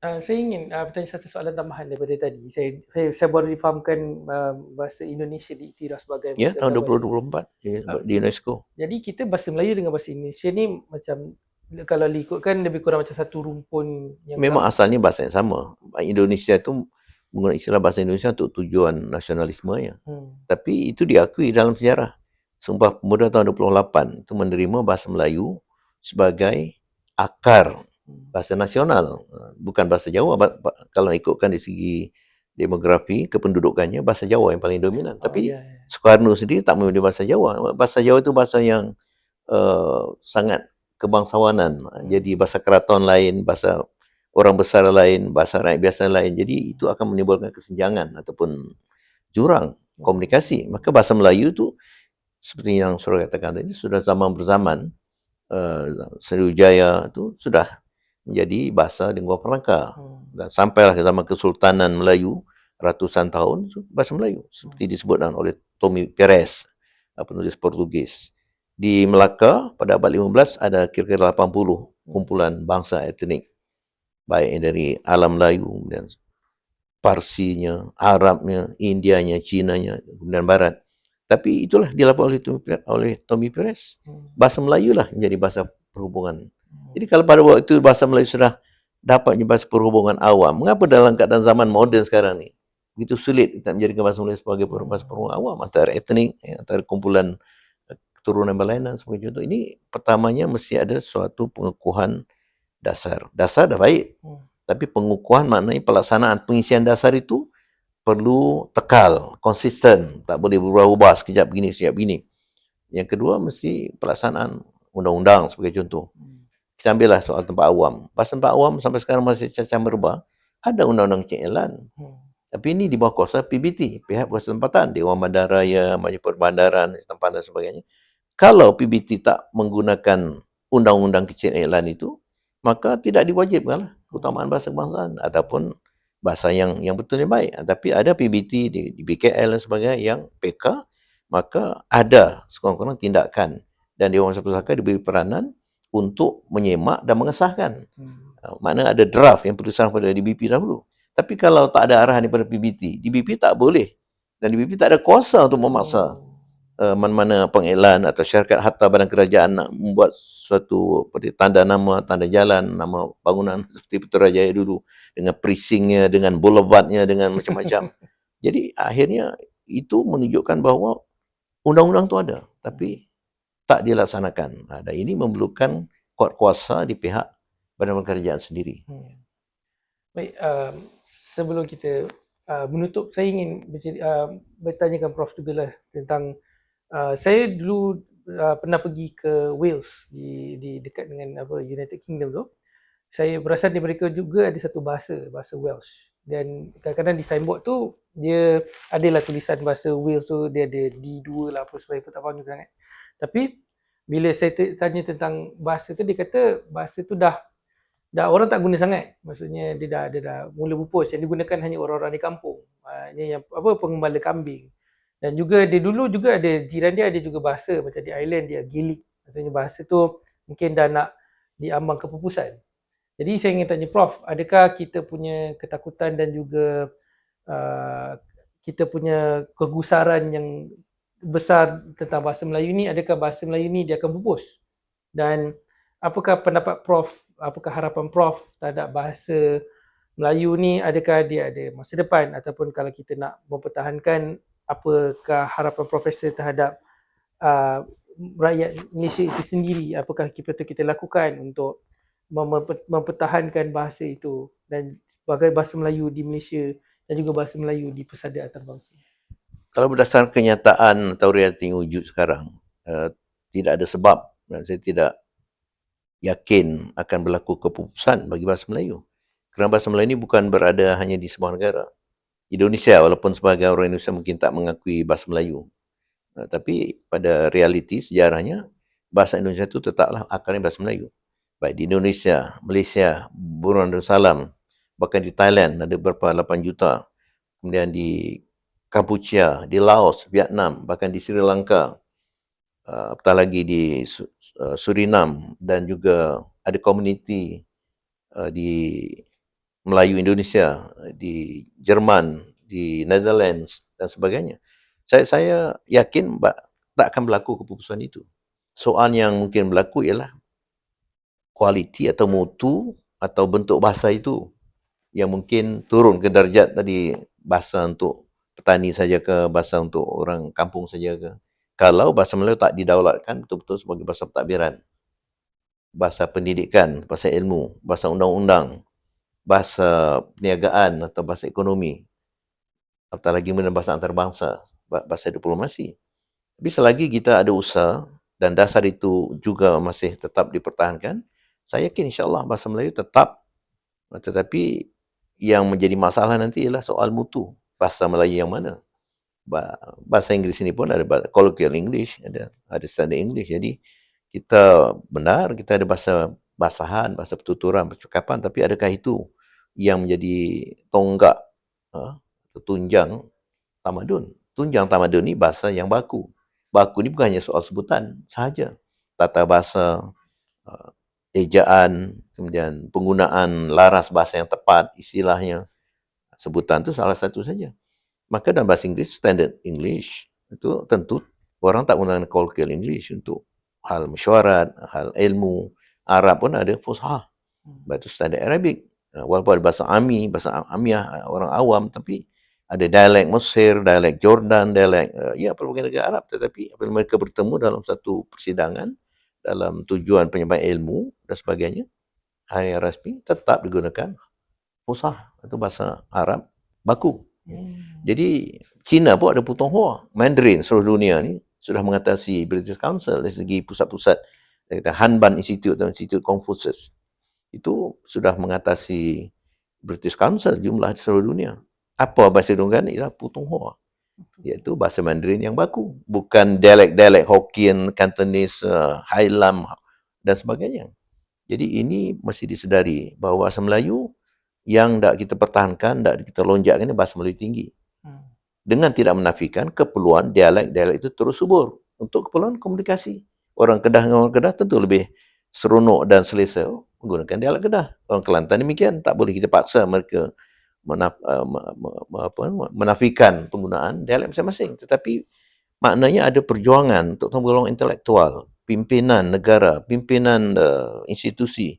Saya ingin bertanya satu soalan tambahan daripada tadi. Saya baru difahamkan bahasa Indonesia diiktiraf sebagai bahasa tahun 2024 di UNESCO. Jadi kita bahasa Melayu dengan bahasa Indonesia ni macam, kalau diikutkan lebih kurang macam satu rumpun yang memang asalnya bahasa yang sama. Indonesia itu menggunakan istilah bahasa Indonesia untuk tujuan nasionalismenya. Tapi itu diakui dalam sejarah. Sumpah Pemuda tahun 28 itu menerima bahasa Melayu sebagai akar bahasa nasional, bukan bahasa Jawa. Kalau ikutkan dari segi demografi, kependudukannya, bahasa Jawa yang paling dominan. Tapi Soekarno sendiri tak memilih bahasa Jawa. Bahasa Jawa itu bahasa yang sangat kebangsawanan. Jadi bahasa keraton lain, bahasa orang besar lain, bahasa rakyat biasa lain. Jadi itu akan menimbulkan kesenjangan ataupun jurang komunikasi. Maka bahasa Melayu itu seperti yang Surah katakan tadi, sudah zaman berzaman, Sriwijaya itu sudah menjadi bahasa lingua franca. Dan sampailah ke zaman Kesultanan Melayu, ratusan tahun, bahasa Melayu. Seperti disebutkan oleh Tommy Perez, penulis Portugis. Di Melaka, pada abad 15, ada kira-kira 80 kumpulan bangsa etnik. Baik dari alam Melayu, dan Parsinya, Arabnya, Indianya, Cinanya, kemudian Barat. Tapi itulah dilaporkan oleh Tommy Perez. Bahasa Melayu lah menjadi bahasa perhubungan. Jadi kalau pada waktu itu bahasa Melayu sudah dapat bahasa perhubungan awam, mengapa dalam keadaan zaman moden sekarang ni begitu sulit kita menjadikan bahasa Melayu sebagai bahasa perhubungan awam antara etnik, antara kumpulan keturunan berlainan sebagai contoh. Ini pertamanya mesti ada suatu pengukuhan dasar. Dasar dah baik, tapi pengukuhan maknanya pelaksanaan pengisian dasar itu perlu tekal, konsisten, tak boleh berubah-ubah sekejap begini, sekejap begini. Yang kedua mesti pelaksanaan undang-undang sebagai contoh. Kita ambillah soal tempat awam. Bahasa tempat awam sampai sekarang masih cacah berubah. Ada undang-undang kecil elan. Tapi ini di bawah kuasa PBT, Pihak Berkuasa Tempatan, Dewan Bandaraya, Majlis Perbandaran, Tempatan dan sebagainya. Kalau PBT tak menggunakan undang-undang kecil elan itu, maka tidak diwajibkanlah keutamaan bahasa kebangsaan ataupun bahasa yang betul yang baik. Tapi ada PBT di BKL dan sebagainya yang PK, maka ada sekurang-kurang tindakan dan Dewan Pusaka diberi peranan untuk menyemak dan mengesahkan. Mana ada draft yang perlu pada DBP dahulu. Tapi kalau tak ada arahan daripada PBT, DBP tak boleh. Dan DBP tak ada kuasa untuk memaksa mana-mana pengiklan atau syarikat harta badan kerajaan nak membuat suatu tanda nama, tanda jalan, nama bangunan seperti Putrajaya dulu dengan precinct-nya, dengan boulevardnya, dengan macam-macam. Jadi akhirnya itu menunjukkan bahawa undang-undang tu ada, tapi tak dilaksanakan. Dan ini memerlukan kuat kuasa di pihak badan kerajaan sendiri. Baik, sebelum kita menutup, saya ingin bertanyakan Prof juga lah tentang saya dulu pernah pergi ke Wales di dekat dengan United Kingdom tu. Saya perasan di mereka juga ada satu bahasa Welsh, dan kadang-kadang di signboard tu dia adalah tulisan bahasa Wales tu, dia ada D2 lah apa sebagainya, aku tak faham sangat. Tapi bila saya tanya tentang bahasa tu, dia kata bahasa tu dah orang tak guna sangat. Maksudnya dia dah mula pupus. Yang digunakan hanya orang-orang di kampung. Ini yang pengembala kambing. Dan juga dia dulu juga ada jiran dia ada juga bahasa macam di Ireland dia Gaelic. Maksudnya bahasa tu mungkin dah nak diambang kepupusan. Jadi saya ingin tanya Prof, adakah kita punya ketakutan dan juga kita punya kegusaran yang besar tentang bahasa Melayu ni, adakah bahasa Melayu ni dia akan pupus? Dan apakah pendapat Prof, apakah harapan Prof terhadap bahasa Melayu ni, adakah dia ada masa depan, ataupun kalau kita nak mempertahankan, apakah harapan Profesor terhadap rakyat Malaysia itu sendiri, apakah kita lakukan untuk mempertahankan bahasa itu dan sebagai bahasa Melayu di Malaysia dan juga bahasa Melayu di pesada antarabangsa? Kalau berdasarkan kenyataan atau realiti wujud sekarang, tidak ada sebab dan saya tidak yakin akan berlaku kepupusan bagi bahasa Melayu. Kerana bahasa Melayu ini bukan berada hanya di sebuah negara. Indonesia, walaupun sebagai orang Indonesia mungkin tak mengakui bahasa Melayu. Tapi pada realiti sejarahnya, bahasa Indonesia itu tetaplah akarnya bahasa Melayu. Baik di Indonesia, Malaysia, Brunei Darussalam, bahkan di Thailand ada berapa 8 juta. Kemudian di Kampuchea, di Laos, Vietnam, bahkan di Sri Lanka, apatah lagi di Surinam, dan juga ada komuniti di Melayu Indonesia, di Jerman, di Netherlands dan sebagainya. Saya yakin tak akan berlaku kepupusan itu. Soal yang mungkin berlaku ialah kualiti atau mutu atau bentuk bahasa itu yang mungkin turun ke darjat tadi, bahasa untuk petani saja ke, bahasa untuk orang kampung saja ke. Kalau bahasa Melayu tak didaulatkan betul-betul sebagai bahasa pentadbiran, bahasa pendidikan, bahasa ilmu, bahasa undang-undang, bahasa perniagaan atau bahasa ekonomi, apatah lagi bahasa antarabangsa, bahasa diplomasi. Tapi selagi kita ada usaha dan dasar itu juga masih tetap dipertahankan, saya yakin insya-Allah bahasa Melayu tetap. Tetapi yang menjadi masalah nanti ialah soal mutu. Bahasa Melayu yang mana? Bahasa Inggeris ini pun ada colloquial English, ada standard English. Jadi kita benar, kita ada bahasahan, bahasa pertuturan, percakapan, tapi adakah itu yang menjadi tonggak tunjang tamadun? Tunjang tamadun ni bahasa yang baku. Baku ni bukan hanya soal sebutan sahaja. Tata bahasa, ejaan, kemudian penggunaan laras bahasa yang tepat, istilahnya, sebutan tu salah satu saja. Maka dalam bahasa Inggeris, standard English, itu tentu orang tak menggunakan colloquial English untuk hal mesyuarat, hal ilmu. Arab pun ada fushah, itu standard Arabic. Walaupun ada bahasa Ami, bahasa Amiyah, orang awam, tapi ada dialek Mesir, dialek Jordan, dialek pelbagai negara Arab, tetapi apabila mereka bertemu dalam satu persidangan dalam tujuan penyampaian ilmu dan sebagainya, hal yang rasmi tetap digunakan Fusah, itu bahasa Arab baku. Jadi China pun ada Putonghua, Mandarin seluruh dunia ni sudah mengatasi British Council dari segi pusat-pusat, kata Hanban Institute atau Institute Confucius. Itu sudah mengatasi British Council jumlah di seluruh dunia. Apa bahasa Donggan ialah Putonghua, iaitu bahasa Mandarin yang baku, bukan dialek-dialek Hokkien, Cantonese, Highlam dan sebagainya. Jadi ini mesti disedari bahawa bahasa Melayu yang tak kita pertahankan, tak kita lonjakkan ini bahasa Melayu tinggi. Dengan tidak menafikan keperluan dialek-dialek itu terus subur untuk keperluan komunikasi. Orang Kedah dengan orang Kedah tentu lebih seronok dan selesa menggunakan dialek Kedah. Orang Kelantan demikian, tak boleh kita paksa mereka menafikan penggunaan dialek masing-masing. Tetapi maknanya ada perjuangan untuk golongan intelektual, pimpinan negara, pimpinan institusi,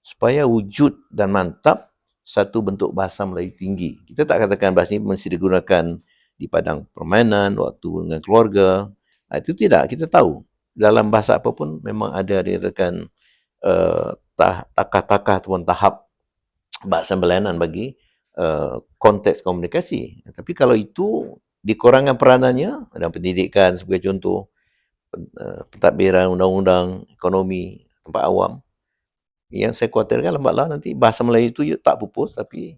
supaya wujud dan mantap satu bentuk bahasa Melayu tinggi. Kita tak katakan bahasa ini mesti digunakan di padang permainan, waktu dengan keluarga. Itu tidak, kita tahu. Dalam bahasa apapun memang ada dikatakan takah-takah ataupun tahap bahasa belayanan bagi konteks komunikasi. Tapi kalau itu dikurangkan peranannya dalam pendidikan sebagai contoh, pentadbiran, undang-undang, ekonomi, tempat awam, yang saya khawatirkan lambat laun nanti bahasa Melayu itu tak pupus, tapi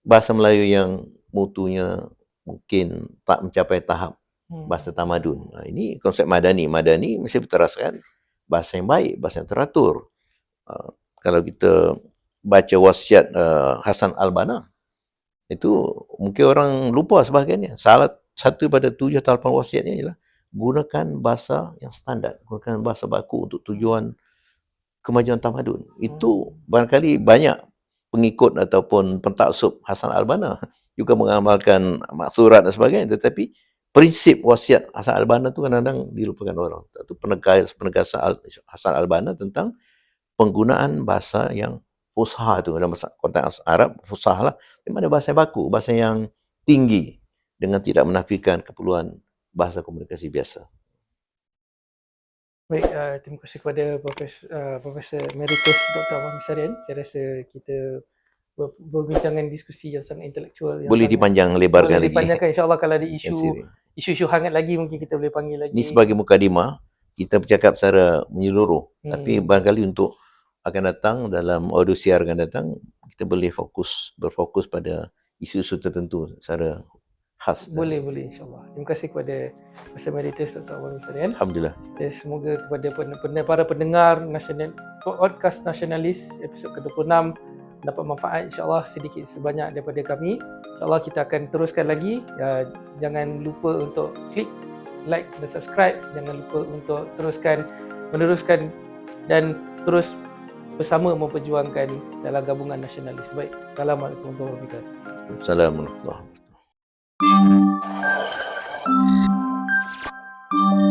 bahasa Melayu yang mutunya mungkin tak mencapai tahap bahasa tamadun. Ini konsep madani. Madani mesti berteraskan bahasa yang baik, bahasa yang teratur. Kalau kita baca wasiat Hasan Al-Banna, itu mungkin orang lupa sebagainya. Salah satu pada 7 atau 8 wasiatnya ialah gunakan bahasa yang standar, gunakan bahasa baku untuk tujuan kemajuan tamadun. Itu barangkali banyak pengikut ataupun pentaksub Hasan Al-Banna juga mengamalkan maksurat dan sebagainya, tetapi prinsip wasiat Hasan Al-Banna itu kadang-kadang dilupakan orang. Itu penegasan Hasan Al-Banna tentang penggunaan bahasa yang fusha itu dalam konteks Arab, fusha lah, di mana bahasa baku, bahasa yang tinggi dengan tidak menafikan keperluan bahasa komunikasi biasa. Baik, terima kasih kepada Profesor Emeritus Dr. Ahmad Syarian. Saya rasa kita berbincangan diskusi yang sangat intelektual. Boleh dipanjang lebarkan lagi. Boleh dipanjangkan, insyaAllah kalau ada isu-isu hangat lagi mungkin kita boleh panggil lagi. Ini sebagai mukadimah, kita bercakap secara menyeluruh. Tapi barangkali untuk akan datang, dalam audio siar akan datang, kita boleh berfokus pada isu-isu tertentu secara khas. Boleh insyaAllah. Terima kasih kepada Profesor Emeritus Dr. Ahmad Syarian. Alhamdulillah. Dan semoga kepada para pendengar podcast nasionalis episod ke-26 dapat manfaat insyaAllah sedikit sebanyak daripada kami. InsyaAllah kita akan teruskan lagi. Jangan lupa untuk klik like dan subscribe. Jangan lupa untuk meneruskan dan terus bersama memperjuangkan dalam gabungan nasionalis. Baik, Assalamualaikum warahmatullahi wabarakatuh. Assalamualaikum warahmatullahi wabarakatuh.